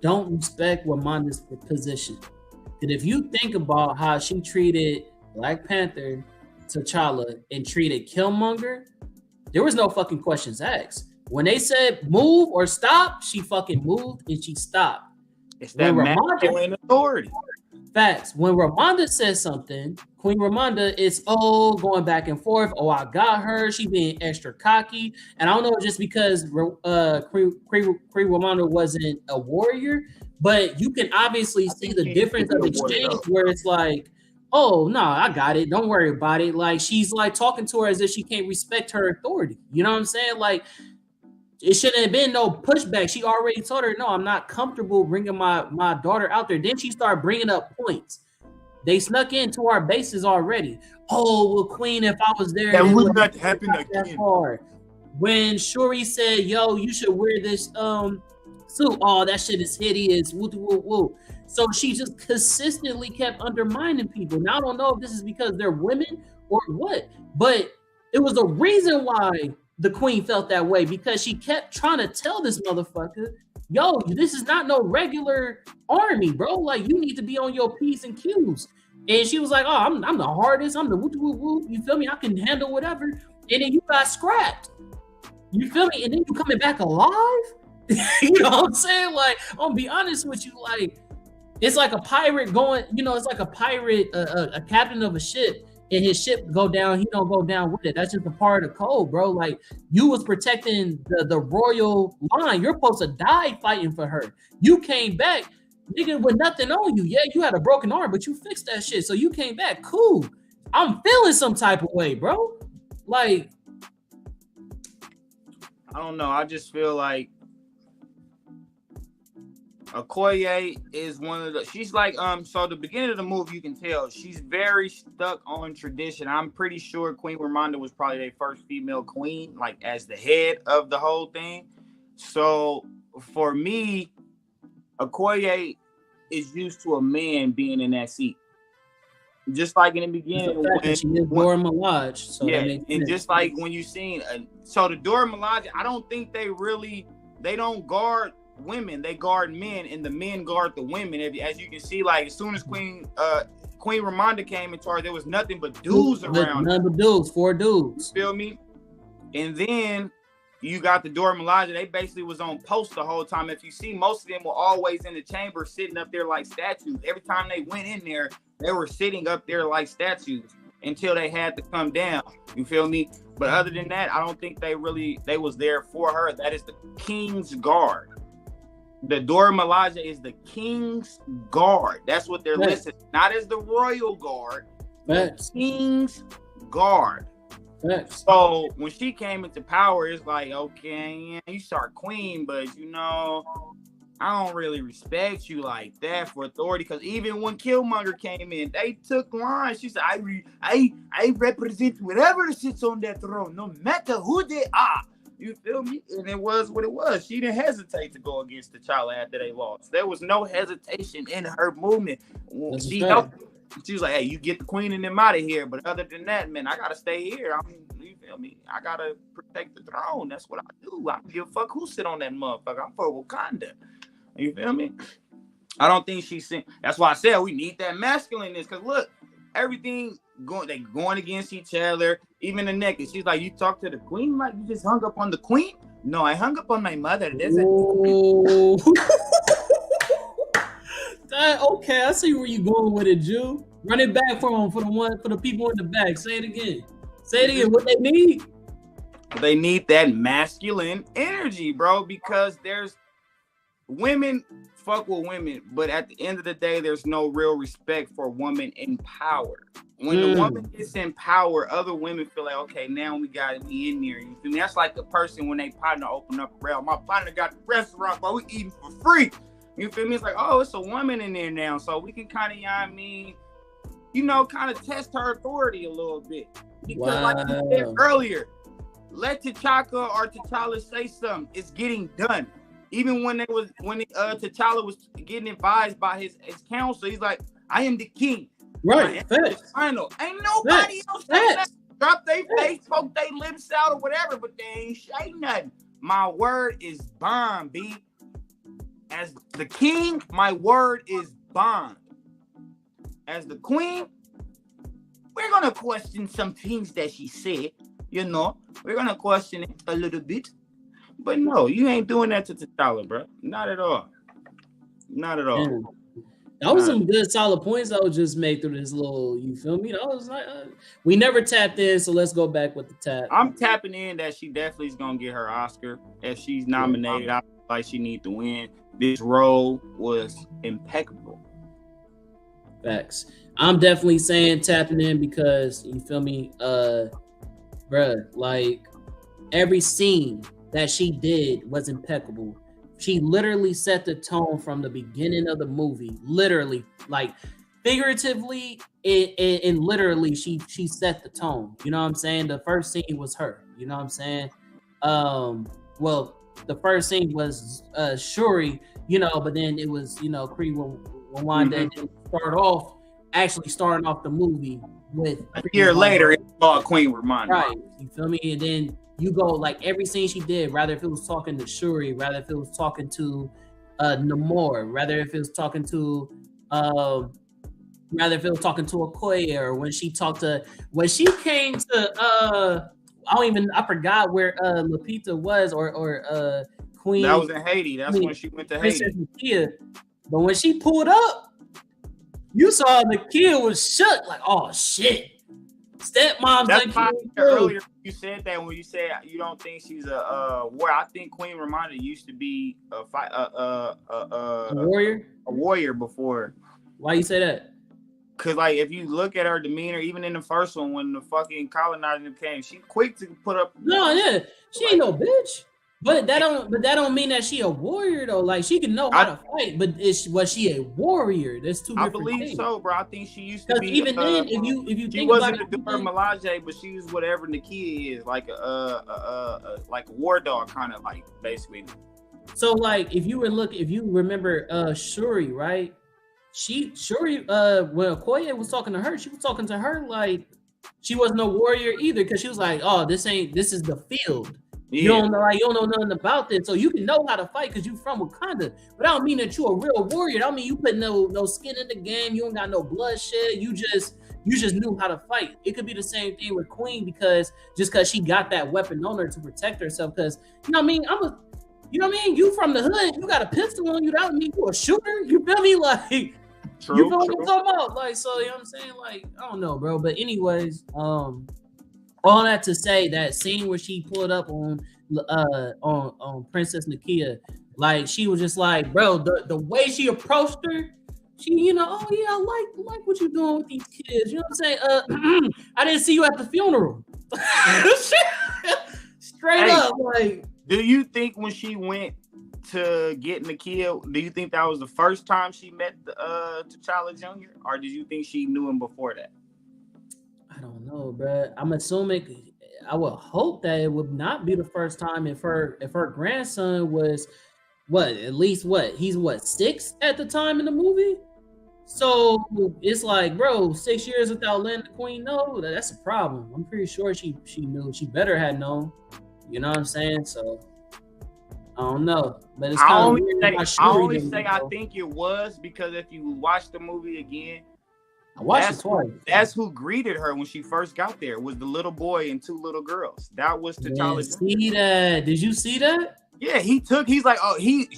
don't respect Ramonda's position. And if you think about how she treated Black Panther, T'Challa, and treated Killmonger, there was no fucking questions asked. When they said move or stop, she fucking moved and she stopped. It's that masculine authority. Facts. When Ramonda says something, Queen Ramonda is going back and forth. Oh, I got her. She being extra cocky. And I don't know, just because Queen Ramonda wasn't a warrior, but you can obviously see the difference of exchange where it's like, oh, no, I got it. Don't worry about it. Like, she's like talking to her as if she can't respect her authority. You know what I'm saying? Like, it shouldn't have been no pushback. She already told her, no, I'm not comfortable bringing my daughter out there. Then she started bringing up points. They snuck into our bases already. Oh, well, Queen, if I was there, that would not happen again. When Shuri said, yo, you should wear this suit. Oh, that shit is hideous. Woo, woo, woo. So she just consistently kept undermining people. Now, I don't know if this is because they're women or what, but it was a reason why the Queen felt that way, because she kept trying to tell this motherfucker, yo, this is not no regular army, bro. Like, you need to be on your P's and Q's. And she was like, oh, I'm the hardest. I'm the woo. You feel me? I can handle whatever. And then you got scrapped. You feel me? And then you coming back alive? You know what I'm saying? Like, I'll be honest with you. Like, it's like a pirate going, it's like a pirate, a captain of a ship. And his ship go down, he don't go down with it. That's just a part of the code, bro. Like, you was protecting the royal line. You're supposed to die fighting for her. You came back. nigga, with nothing on you. Yeah, you had a broken arm, but you fixed that shit, so you came back. Cool. I'm feeling some type of way, bro. Like, I don't know. I just feel like Okoye is one of the. She's like So the beginning of the movie, you can tell she's very stuck on tradition. I'm pretty sure Queen Ramonda was probably their first female queen, like as the head of the whole thing. So for me, Okoye is used to a man being in that seat. Just like in the beginning, she is Dora Milaje. So yeah, and just like when you seen, so the Dora Milaje, I don't think they don't guard women, they guard men, and the men guard the women. As you can see, like as soon as Queen Ramonda came in charge, there was nothing but dudes around. Nothing but dudes, 4 dudes. You feel me? And then you got the Dora Milaje. They basically was on post the whole time. If you see, most of them were always in the chamber sitting up there like statues. Every time they went in there, they were sitting up there like statues until they had to come down. You feel me? But other than that, I don't think they was there for her. That is the king's guard. The Dora Milaje is the king's guard. That's what they're listed. Not as the royal guard, the king's guard. So when she came into power, it's like, okay, yeah, you start queen, but you know, I don't really respect you like that for authority. Because even when Killmonger came in, they took lines. She said, I represent whoever sits on that throne, no matter who they are. You feel me? And it was what it was. She didn't hesitate to go against T'Challa after they lost. There was no hesitation in her movement. She was like, hey, you get the queen and them out of here. But other than that, man, I got to stay here. You feel me? I got to protect the throne. That's what I do. I don't give a fuck who sit on that motherfucker. I'm for Wakanda. You feel me? I don't think she's... That's why I said we need that masculineness. Because look, everything... They going against each other, even the naked. She's like, you talk to the queen like you just hung up on the queen? No, I hung up on my mother. Okay, I see where you going with it, Jew. Run it back for the people in the back. Say it again. What they need? They need that masculine energy, bro, because there's women fuck with women, but at the end of the day, there's no real respect for women in power. When the woman gets in power, other women feel like, okay, now we got me in there. You feel me? That's like the person when they partner open up a rail. My partner got the restaurant, but we eating for free. You feel me? It's like, oh, it's a woman in there now, so we can kind of, kind of test her authority a little bit. Because like you said earlier, let T'Challa say something. It's getting done. Even when T'Challa was getting advised by his counsel, he's like, I am the king. Right. Final. Ain't nobody else drop their face, poke their lips out or whatever, but they ain't say nothing. My word is bond, B. As the king, my word is bond. As the queen, we're gonna question some things that she said. We're gonna question it a little bit. But no, you ain't doing that to T'Challa, bro. Not at all. Not at all. Man. That was some good, solid points I would just make through this little, you feel me? I was like, we never tapped in, so let's go back with the tap. I'm tapping in that she definitely is going to get her Oscar. If she's nominated, I feel like she needs to win. This role was impeccable. Facts. I'm definitely saying tapping in because, you feel me, bruh, like, every scene that she did was impeccable. She literally set the tone from the beginning of the movie. Literally, like figuratively and literally, she set the tone. You know what I'm saying? The first scene was her. You know what I'm saying? Well, the first scene was Shuri. But then it was Kree Wanda starting off the movie with a year later. It's called Queen Ramonda. Right. You feel me? And then you go like every scene she did, rather if it was talking to Shuri, rather if it was talking to Namor, rather if it was talking to Okoye, or when she came to I forgot where Lupita was or Queen. That was in Haiti. That's when she went to Haiti. Nakia. But when she pulled up, you saw Nakia was shook, like, oh shit. Stepmom's That's why done earlier you said that when you said you don't think she's a warrior. I think Queen Ramonda used to be a warrior. A warrior before. Why you say that? Cause like if you look at her demeanor, even in the first one when the fucking colonizer came, she quick to put up. No, yeah, she ain't no bitch. But that don't mean that she a warrior though. Like she can know how to fight, but was she a warrior? There's two different things. I believe so, bro. I think she used to be. Even then, if you she think wasn't about a Dora Milaje, but she was whatever Nakia is, like a war dog kind of like basically. So like if you remember Shuri, right? Shuri when Okoye was talking to her, she was talking to her like she wasn't a warrior either, because she was like, oh, this is the field. Yeah. You don't know nothing about this, so you can know how to fight because you from Wakanda. But I don't mean that you a real warrior. I don't mean you put no skin in the game. You don't got no bloodshed. You just knew how to fight. It could be the same thing with Queen, because she got that weapon on her to protect herself. Because you know what I mean. You from the hood. You got a pistol on you. That don't mean you a shooter. You feel me? Like true, you know what I'm talking about? Like so, you know what I'm saying? Like I don't know, bro. But anyways, all that to say, that scene where she pulled up on Princess Nakia, like she was just like, bro, the way she approached her, she, oh yeah, I like what you doing with these kids. You know what I'm saying? I didn't see you at the funeral. Straight up, like. Do you think when she went to get Nakia, do you think that was the first time she met T'Challa Jr., or did you think she knew him before that? I don't know, bro. I'm assuming, I would hope that it would not be the first time if her grandson was he's 6 at the time in the movie. So it's like, bro, 6 years without letting the queen know, that's a problem. I'm pretty sure she knew. She better had known. You know what I'm saying? So I don't know. But it's kind of weird. I think it was because if you watch the movie again, I watched it twice. That's who greeted her when she first got there. Was the little boy and 2 little girls. That was T'Challa. See that? Did you see that? Yeah, he's like,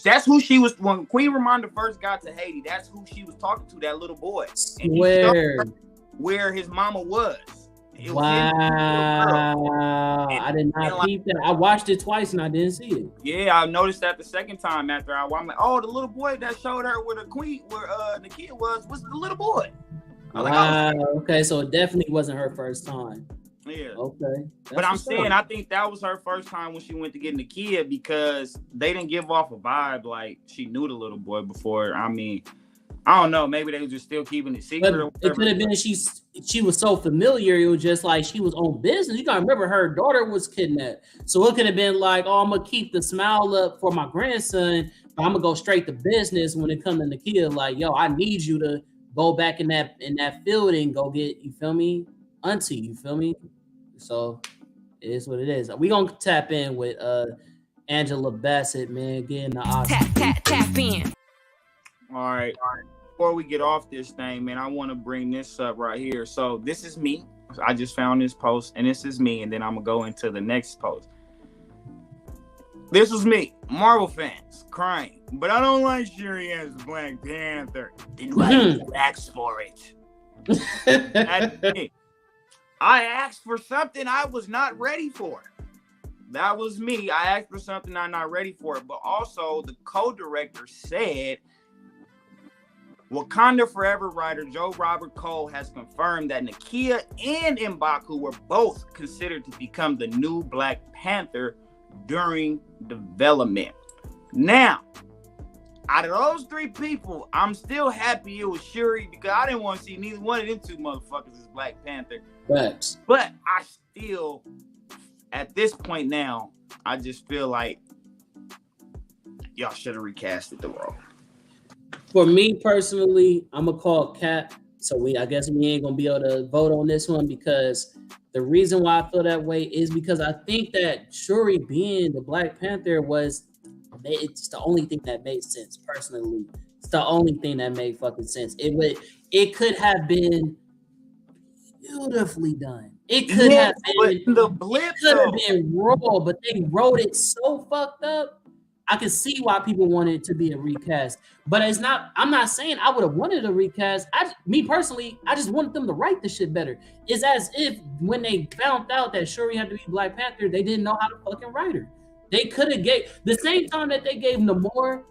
that's who she was when Queen Ramonda first got to Haiti. That's who she was talking to, that little boy. And where his mama was. Wow. I did not peep that. I watched it twice and I didn't see it. Yeah, I noticed that the second time after I'm like, oh, the little boy that showed her where the kid was the little boy. Wow. Okay, so it definitely wasn't her first time. Yeah. Okay. But I'm saying, I think that was her first time when she went to get Nakia, because they didn't give off a vibe like she knew the little boy before. I mean, I don't know. Maybe they were just still keeping it secret. Or it could have been she was so familiar. It was just like she was on business. You gotta remember, her daughter was kidnapped, so it could have been like, oh, I'm gonna keep the smile up for my grandson, but I'm gonna go straight to business when it comes to Nakia. Like, yo, I need you to go back in that field and go get, you feel me, auntie, you feel me? So it is what it is. We gonna tap in with Angela Bassett, man, getting the Oscar. Tap in. All right. Before we get off this thing, man, I want to bring this up right here. So this is me. I just found this post, and this is me, and then I'm gonna go into the next post. This was me, Marvel fans, crying. But I don't like Shuri as Black Panther. Then why did you ask for it? That's me. I asked for something I was not ready for. That was me. I asked for something I'm not ready for. But also, the co-director said, Wakanda Forever writer Joe Robert Cole has confirmed that Nakia and M'Baku were both considered to become the new Black Panther during development. Now, out of those 3 people, I'm still happy it was Shuri, because I didn't want to see neither one of them 2 motherfuckers as Black Panther. Facts. But I still, at this point now, I just feel like y'all should have recasted the role. For me personally, I'm gonna call Cap. So I guess we ain't gonna be able to vote on this one, because the reason why I feel that way is because I think that Shuri being the Black Panther it's the only thing that made sense personally. It's the only thing that made fucking sense. It could have been beautifully done. It could have been the blip. It could have been raw, but they wrote it so fucked up I can see why people wanted it to be a recast, but it's not. I'm not saying I would have wanted a recast. Me personally, I just wanted them to write the shit better. It's as if when they found out that Shuri had to be Black Panther, they didn't know how to fucking write her. They could have gave the same time that they gave Namor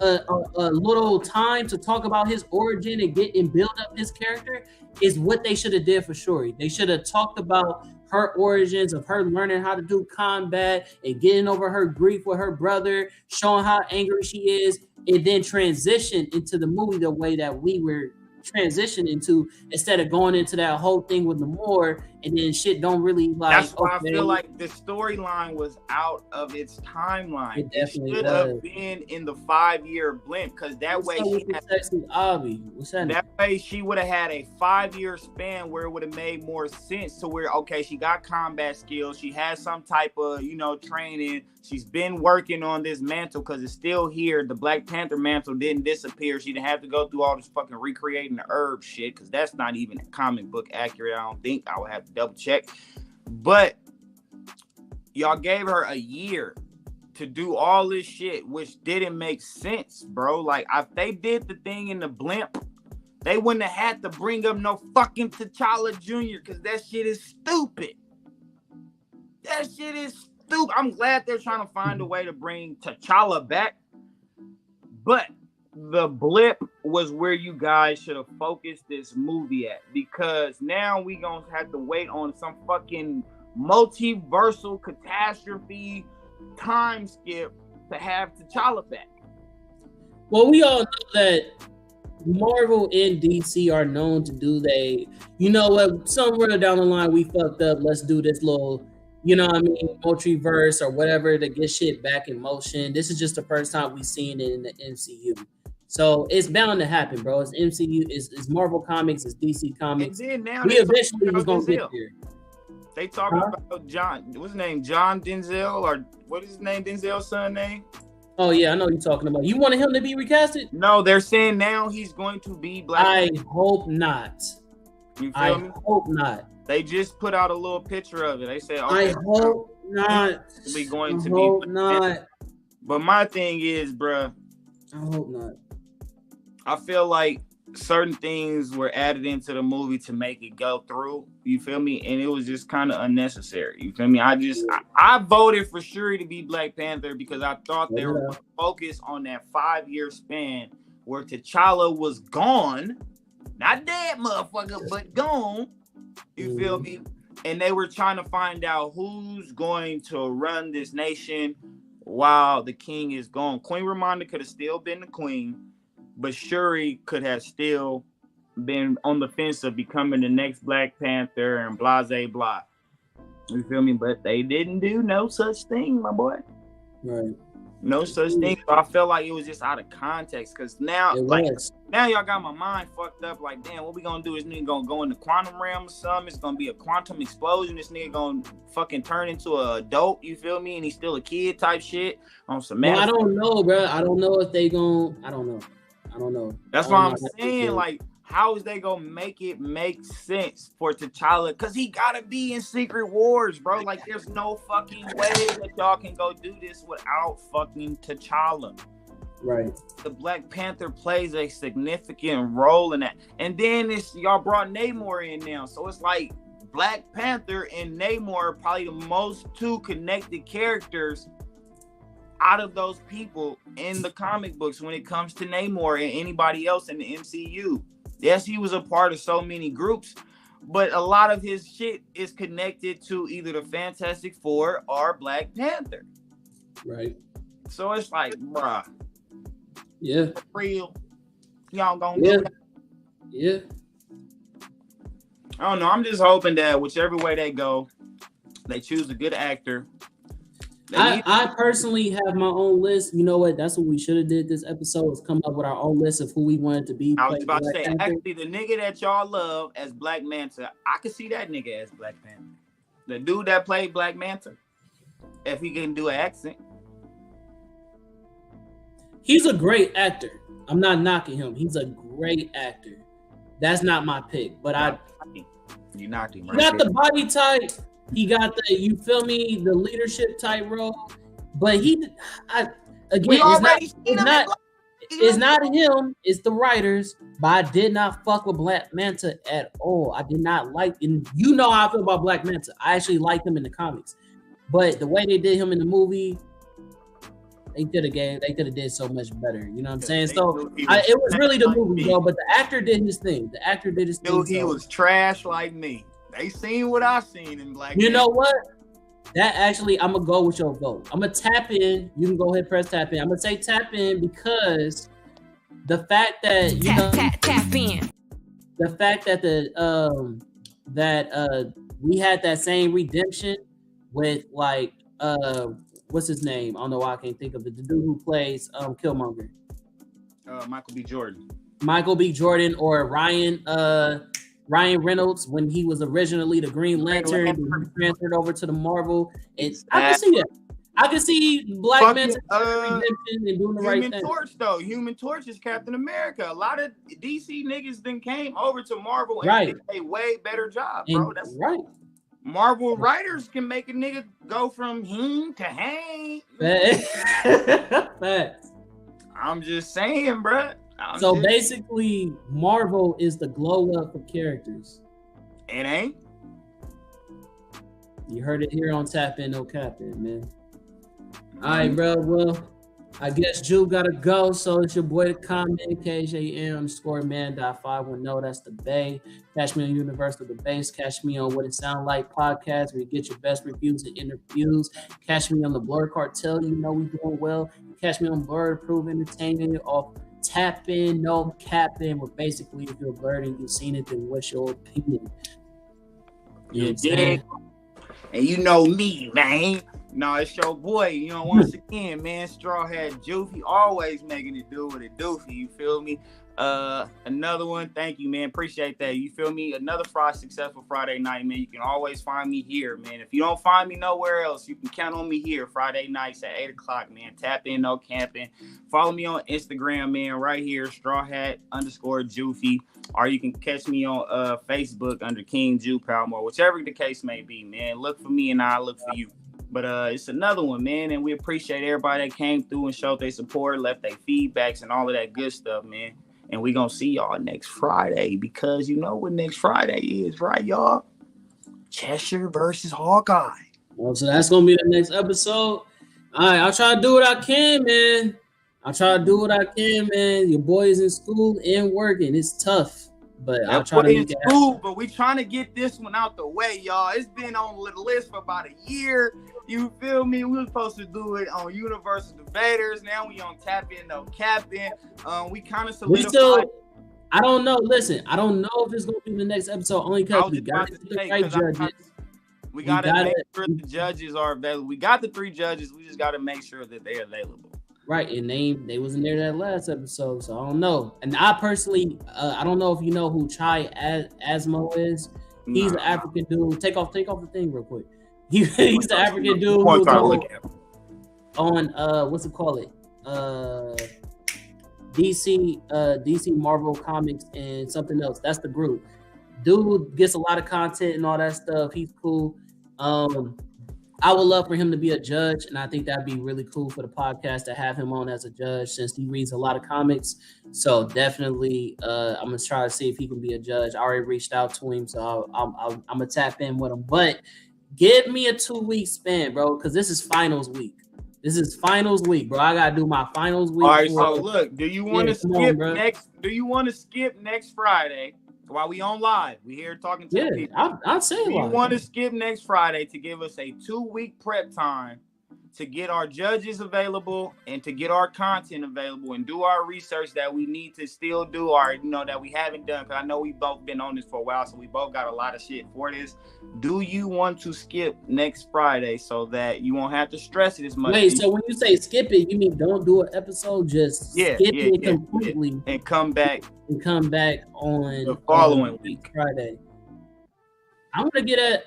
a little time to talk about his origin and build up his character is what they should have did for Shuri. They should have talked about her origins of her learning how to do combat and getting over her grief with her brother, showing how angry she is, and then transition into the movie the way that we were transitioned into, instead of going into that whole thing with Namor and then shit don't really like. That's why I feel like the storyline was out of its timeline. It should have been in the 5-year blink, because that way she would have had a 5-year span where it would have made more sense to where, okay, she got combat skills, she has some type of, training, she's been working on this mantle because it's still here. The Black Panther mantle didn't disappear. She didn't have to go through all this fucking recreating the herb shit, because that's not even comic book accurate. I don't think. I would have to double check. But y'all gave her a year to do all this shit, which didn't make sense, bro. Like, if they did the thing in the blimp, they wouldn't have had to bring up no fucking T'Challa Jr., because that shit is stupid. That shit is stupid. I'm glad they're trying to find a way to bring T'Challa back, but the blip was where you guys should have focused this movie at, because now we gonna have to wait on some fucking multiversal catastrophe time skip to have T'Challa back. Well, we all know that Marvel and DC are known to do somewhere down the line we fucked up, let's do this little, multiverse or whatever to get shit back in motion. This is just the first time we've seen it in the MCU. So it's bound to happen, bro. It's MCU, it's Marvel Comics, it's DC Comics. And then now we eventually was gonna get there. They talking about John, what's his name? John Denzel, or what is his name? Denzel's son name? Oh yeah, I know you're talking about. You wanted him to be recasted? No, they're saying now he's going to be Black. I hope not. You feel me? I hope not. They just put out a little picture of it. They said, okay, I hope not. We're going to be not. But my thing is, bruh, I hope not. I feel like certain things were added into the movie to make it go through. You feel me? And it was just kind of unnecessary. You feel me? I voted for Shuri to be Black Panther because I thought they were focused on that 5-year span where T'Challa was gone. Not dead, motherfucker, but gone. You feel me? And they were trying to find out who's going to run this nation while the king is gone. Queen Ramonda could have still been the queen, but Shuri could have still been on the fence of becoming the next Black Panther and blase blah. You feel me? But they didn't do no such thing, my boy. Right. No such thing. So I felt like it was just out of context, because now y'all got my mind fucked up. Like, damn, what we gonna do? This nigga gonna go in the quantum realm or something? It's gonna be a quantum explosion. This nigga gonna fucking turn into an adult. You feel me? And he's still a kid type shit on some. Well, I don't know, bro. I don't know if they gonna. I don't know. That's why I'm saying, like, how is they gonna make it make sense for T'Challa? Because he gotta be in Secret Wars, bro. Like, there's no fucking way that y'all can go do this without fucking T'Challa. Right. The Black Panther plays a significant role in that. And then y'all brought Namor in now. So it's like Black Panther and Namor are probably the most two connected characters out of those people in the comic books when it comes to Namor and anybody else in the MCU. Yes, he was a part of so many groups, but a lot of his shit is connected to either the Fantastic Four or Black Panther. Right. So it's like, bruh. Yeah. For real. Y'all gonna do that? Yeah. I don't know. I'm just hoping that whichever way they go, they choose a good actor. I personally have my own list. You know what? That's what we should have did this episode, was come up with our own list of who we wanted to be. I was about to say, actually, the nigga that y'all love as Black Manta, I could see that nigga as Black Panther. The dude that played Black Manta, if he can do an accent. He's a great actor. I'm not knocking him. He's a great actor. That's not my pick, but you knocked him. He got the body type. He got the, you feel me, the leadership type role. But again, it's not him. It's the writers. But I did not fuck with Black Manta at all. I did not like, and you know how I feel about Black Manta. I actually liked him in the comics, but the way they did him in the movie, they could have did so much better. You know what I'm saying? So it was really the movie, bro. But the actor did his thing. Dude, he was trash like me. They seen what I seen in Black. You know what? That actually, I'm gonna go with your vote. I'm gonna tap in. You can go ahead, press tap in. I'm gonna say tap in because the fact that tap in. The fact that we had that same redemption with like what's his name? I don't know why I can't think of it. The dude who plays Killmonger. Michael B. Jordan. Michael B. Jordan or Ryan Reynolds when he was originally the Green Lantern, and he transferred over to the Marvel. And I can see that. I can see Black Manta redemption and doing the right thing. Human Torch is Captain America. A lot of DC niggas then came over to Marvel and did a way better job, bro. That's right. Marvel writers can make a nigga go from him to hang. Facts. I'm just saying, bro. So basically, Marvel is the glow up for characters. It ain't. You heard it here on TapN No CapN, man. All right, bro. Well, I guess Jew gotta go. So it's your boy, the comment, KJM_man.510. That's the Bay. Catch me on Universal The Base. Catch me on What It Sound Like Podcast, where you get your best reviews and interviews. Catch me on the Blerd Cartel. You know we doing well. Catch me on Blerd Proof Entertainment off TapN No CapN, where basically if you're blurred and you've seen it, then what's your opinion? You did. And you know me, man. No, it's your boy. You know, once again, man, Straw Hat Joofy, always making it do what it doofy. You feel me? Another one. Thank you, man. Appreciate that. You feel me? Another successful Friday night, man. You can always find me here, man. If you don't find me nowhere else, you can count on me here Friday nights at 8:00, man. TapN No CapN. Follow me on Instagram, man. Right here, Straw Hat _Joofy. Or you can catch me on Facebook under King Jew Palmore, whichever the case may be, man. Look for me and I look for you. But it's another one, man, and we appreciate everybody that came through and showed their support, left their feedbacks and all of that good stuff, man. And we gonna see y'all next Friday, because you know what next Friday is, right, y'all? Cheshire versus Hawkeye. Well, so that's gonna be the next episode. All right, I'll try to do what I can, man. Your boy is in school and working. It's tough, but I'll try to make it happen. But we trying to get this one out the way, y'all. It's been on the list for about a year. You feel me? We were supposed to do it on Universal Debaters. Now we on TapN No CapN. We kind of solidified. I don't know. Listen, I don't know if it's gonna be the next episode only because we got the right judges. We gotta make sure the judges are available. We got the 3 judges. We just gotta make sure that they're available. Right, and they wasn't there that last episode, so I don't know. And I personally, I don't know if you know who Chai Asmo is. He's an African dude. Take off the thing real quick. He's the African dude who's on what's it called? DC Marvel Comics and something else. That's the group. Dude gets a lot of content and all that stuff. He's cool. I would love for him to be a judge, and I think that'd be really cool for the podcast to have him on as a judge, since he reads a lot of comics. So definitely, I'm gonna try to see if he can be a judge. I already reached out to him, so I'm gonna tap in with him. But give me a 2-week span, bro, because this is finals week. Bro. I gotta do my finals week. All right, so look, do you want to skip next? Do you want to skip next Friday? While we on live, we here talking to the people. I'll say it. We want to skip next Friday to give us a 2-week prep time to get our judges available and to get our content available and do our research that we need to still do, or that we haven't done. Because I know we both been on this for a while, so we both got a lot of shit for this. Do you want to skip next Friday so that you won't have to stress it as much? Wait, so when you say skip it, you mean don't do an episode, just skip it completely and come back on the following week, Friday. I'm gonna give it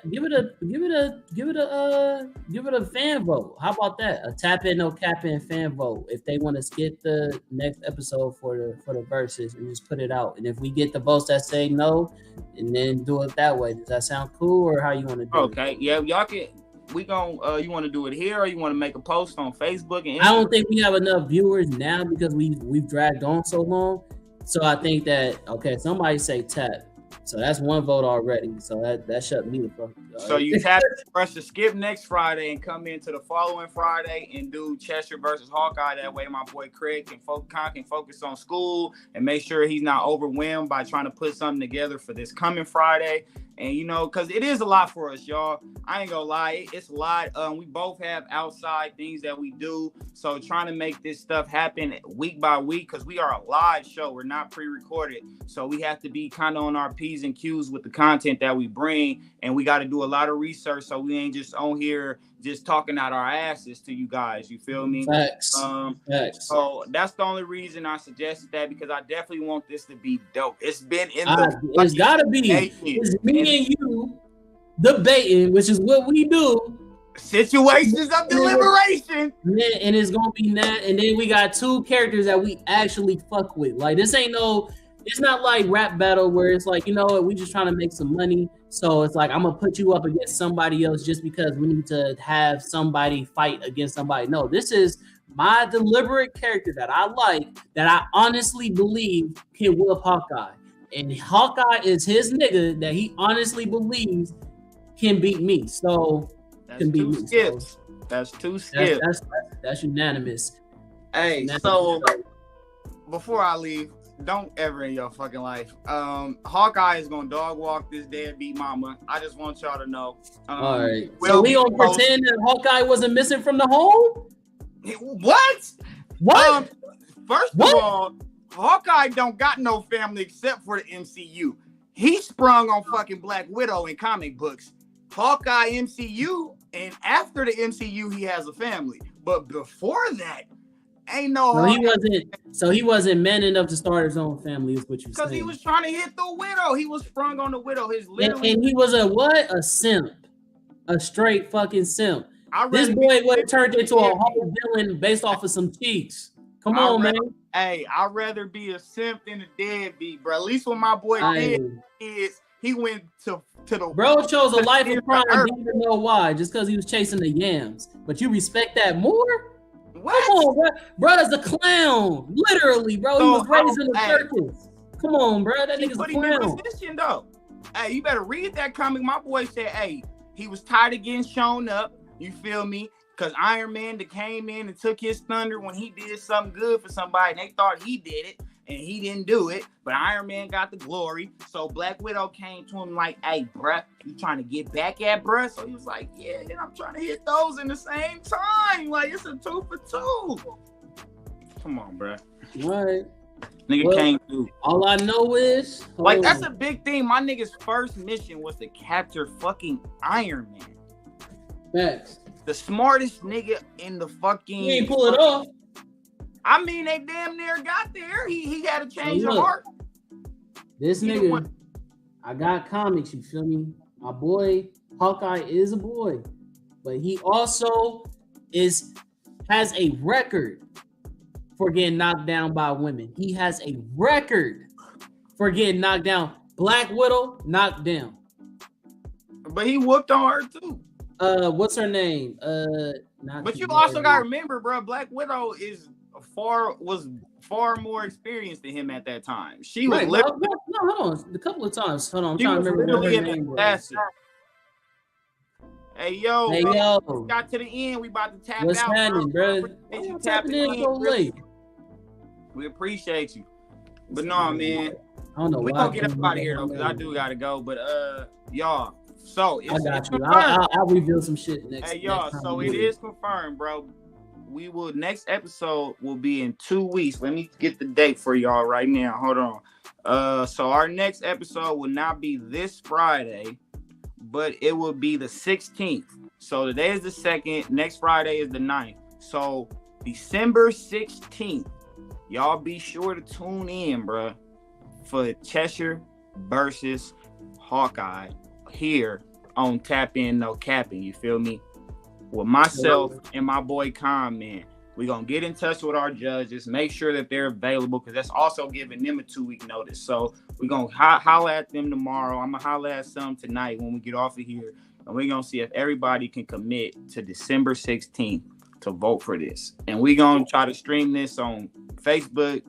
a fan vote. How about that? A TapN No CapN fan vote. If they want to skip the next episode for the verses and just put it out, and if we get the votes that say no, and then do it that way. Does that sound cool, or how you want to do it? Okay, yeah, y'all can. we gonna you want to do it here, or you want to make a post on Facebook and Instagram? I don't think we have enough viewers now because we've dragged on so long. So I think that somebody say tap. So that's one vote already. So that shut me the fuck up. So you tap press to skip next Friday and come into the following Friday and do Cheshire versus Hawkeye. That way my boy Craig can focus on school and make sure he's not overwhelmed by trying to put something together for this coming Friday. And, you know, because it is a lot for us, y'all. I ain't gonna lie. It's a lot. We both have outside things that we do. So trying to make this stuff happen week by week, because we are a live show. We're not pre-recorded. So we have to be kind of on our P's and Q's with the content that we bring. And we got to do a lot of research. So we ain't just on here just talking out our asses to you guys. You feel me? Facts. Facts. So that's the only reason I suggested that, because I definitely want this to be dope. It's been in it's gotta be. It's me and you debating, which is what we do. Situations of deliberation. And it's gonna be that. And then we got two characters that we actually fuck with. Like, this ain't no. It's not like rap battle where it's like, you know what, we just trying to make some money. So it's like, I'm going to put you up against somebody else just because we need to have somebody fight against somebody. No, this is my deliberate character that I like, that I honestly believe can whoop Hawkeye. And Hawkeye is his nigga that he honestly believes can beat me. So, that's two skips. So, that's two skips. That's unanimous. Hey, so before I leave, don't ever in your fucking life. Hawkeye is gonna dog walk this deadbeat mama. I just want y'all to know. All right. So we gonna pretend that Hawkeye wasn't missing from the home? What? What? First of all, Hawkeye don't got no family except for the MCU. He sprung on fucking Black Widow in comic books. Hawkeye MCU, and after the MCU, he has a family. But before that, ain't no. So he wasn't man enough to start his own family, is what you saying? Because he was trying to hit the widow. He was sprung on the widow. And he was a what? A simp. A straight fucking simp. This boy would have turned into a whole villain based off of some cheeks. Come on, man. Hey, I'd rather be a simp than a deadbeat, bro. At least when my boy did is he went to the bro chose a life of crime and didn't even know why, just because he was chasing the yams. But you respect that more? What? Come on, bro. Bro's a clown. Literally, bro. He was raised in the circus. Come on, bro. That nigga's a clown. Position, though. Hey, you better read that comic. My boy said, hey, he was tired of getting shown up. You feel me? Because Iron Man came in and took his thunder when he did something good for somebody. And they thought he did it, and he didn't do it. But Iron Man got the glory. So Black Widow came to him like, hey, bruh, you trying to get back at bruh? So he was like, yeah, and I'm trying to hit those in the same time. Like, it's a 2 for 2. Come on, bruh. Right. Nigga came through. All I know is... Like, that's a big thing. My nigga's first mission was to capture fucking Iron Man. Facts. The smartest nigga in the fucking... He ain't pull it off. I mean, they damn near got there. He had a change of heart. This nigga, I got comics, you feel me? My boy, Hawkeye is a boy. But he also has a record for getting knocked down by women. He has a record for getting knocked down. Black Widow, knocked down. But he whooped on her too. What's her name? But you also gotta remember, bro, Black Widow was far more experienced than him at that time. She was literally hold on. A couple of times. Hold on, I'm trying to remember her name was. Hey yo, we got to the end. We about to tap What's out. What's happening, bro? You tapping in so late. We appreciate you. But no, man. I don't know. We gonna get up out of here though, because I do gotta go. But y'all. So I got you. I'll reveal some shit next. Hey y'all, so it is confirmed, bro. Next episode will be in 2 weeks. Let me get the date for y'all right now. Hold on. So our next episode will not be this Friday, but it will be the 16th. So today is the 2nd. Next Friday is the 9th. So December 16th, y'all be sure to tune in, bro, for Cheshire versus Hawkeye here on TapN No CapN. You feel me? With myself and my boy Con, man. We're going to get in touch with our judges, make sure that they're available, because that's also giving them a 2-week notice. So we're going to holler at them tomorrow. I'm going to holler at some tonight when we get off of here. and we're gonna see if everybody can commit to December 16th to vote for this. And we're gonna try to stream this on Facebook,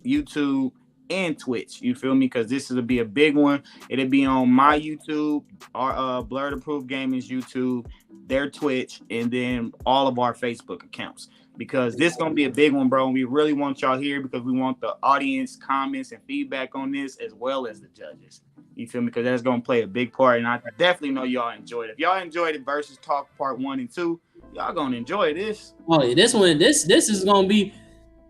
YouTube, and Twitch. You feel me? Because this will be a big one. It'll be on my YouTube, our Blerd Approved Gaming's YouTube, their Twitch, and then all of our Facebook accounts. Because this is gonna be a big one, bro. And we really want y'all here because we want the audience comments and feedback on this as well as the judges. You feel me? Because that's gonna play a big part, and I definitely know y'all enjoyed it. If y'all enjoyed it versus Talk Part 1 and 2, y'all gonna enjoy this. Oh, yeah, this one, this is gonna be,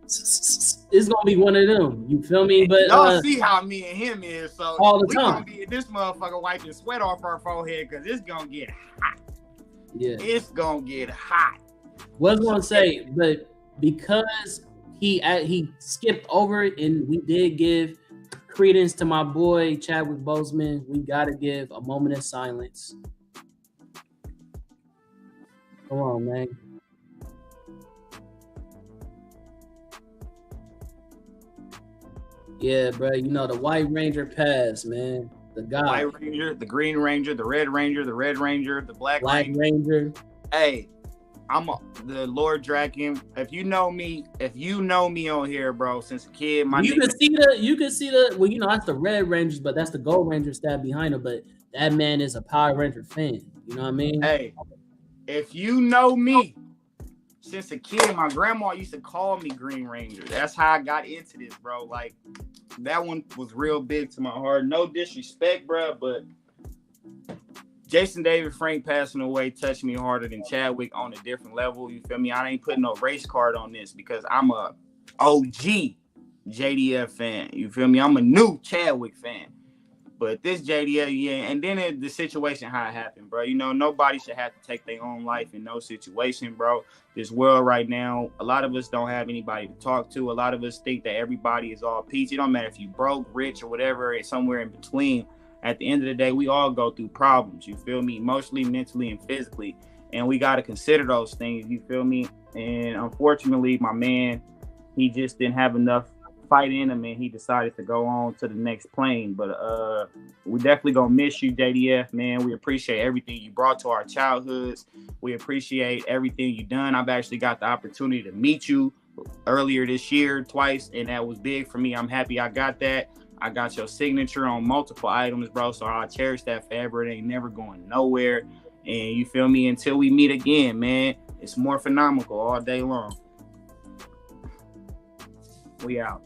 it's gonna be one of them. You feel me? But y'all see how me and him is, so all the we time. gonna be this motherfucker wiping sweat off our forehead because it's gonna get hot. Yeah, it's gonna get hot. Was gonna say, but because he skipped over it, and we did give credence to my boy Chadwick Boseman, we gotta give a moment of silence. Come on, man. Yeah, bro. You know the White Ranger passed, man. The guy. White Ranger, the Green Ranger, the Red Ranger, the Red Ranger, the Black Ranger. Hey, the Lord Draken. If you know me on here, bro, since a kid, you can see the well, you know, that's the Red Rangers, but that's the Gold Ranger stab behind him. But that man is a Power Ranger fan. You know what I mean? Hey, if you know me since a kid, my grandma used to call me Green Ranger. That's how I got into this, bro. Like, that one was real big to my heart. No disrespect, bro, but Jason David Frank passing away touched me harder than Chadwick on a different level. You feel me? I ain't putting no race card on this because I'm a OG JDF fan. You feel me? I'm a new Chadwick fan. But this JDF, yeah, and then the situation how it happened, bro. You know, nobody should have to take their own life in no situation, bro. This world right now, a lot of us don't have anybody to talk to. A lot of us think that everybody is all peachy. It don't matter if you broke, rich, or whatever, it's somewhere in between. At the end of the day, we all go through problems, you feel me? Emotionally, mentally, and physically. And we got to consider those things, you feel me? And unfortunately, my man, he just didn't have enough fight in him, and he decided to go on to the next plane. But we definitely gonna miss you, JDF, man. We appreciate everything you brought to our childhoods. We appreciate everything you done. I've actually got the opportunity to meet you earlier this year twice, and that was big for me. I'm happy I got that. I got your signature on multiple items, bro, so I'll cherish that forever. It ain't never going nowhere. And you feel me? Until we meet again, man, it's more phenomenal all day long. We out.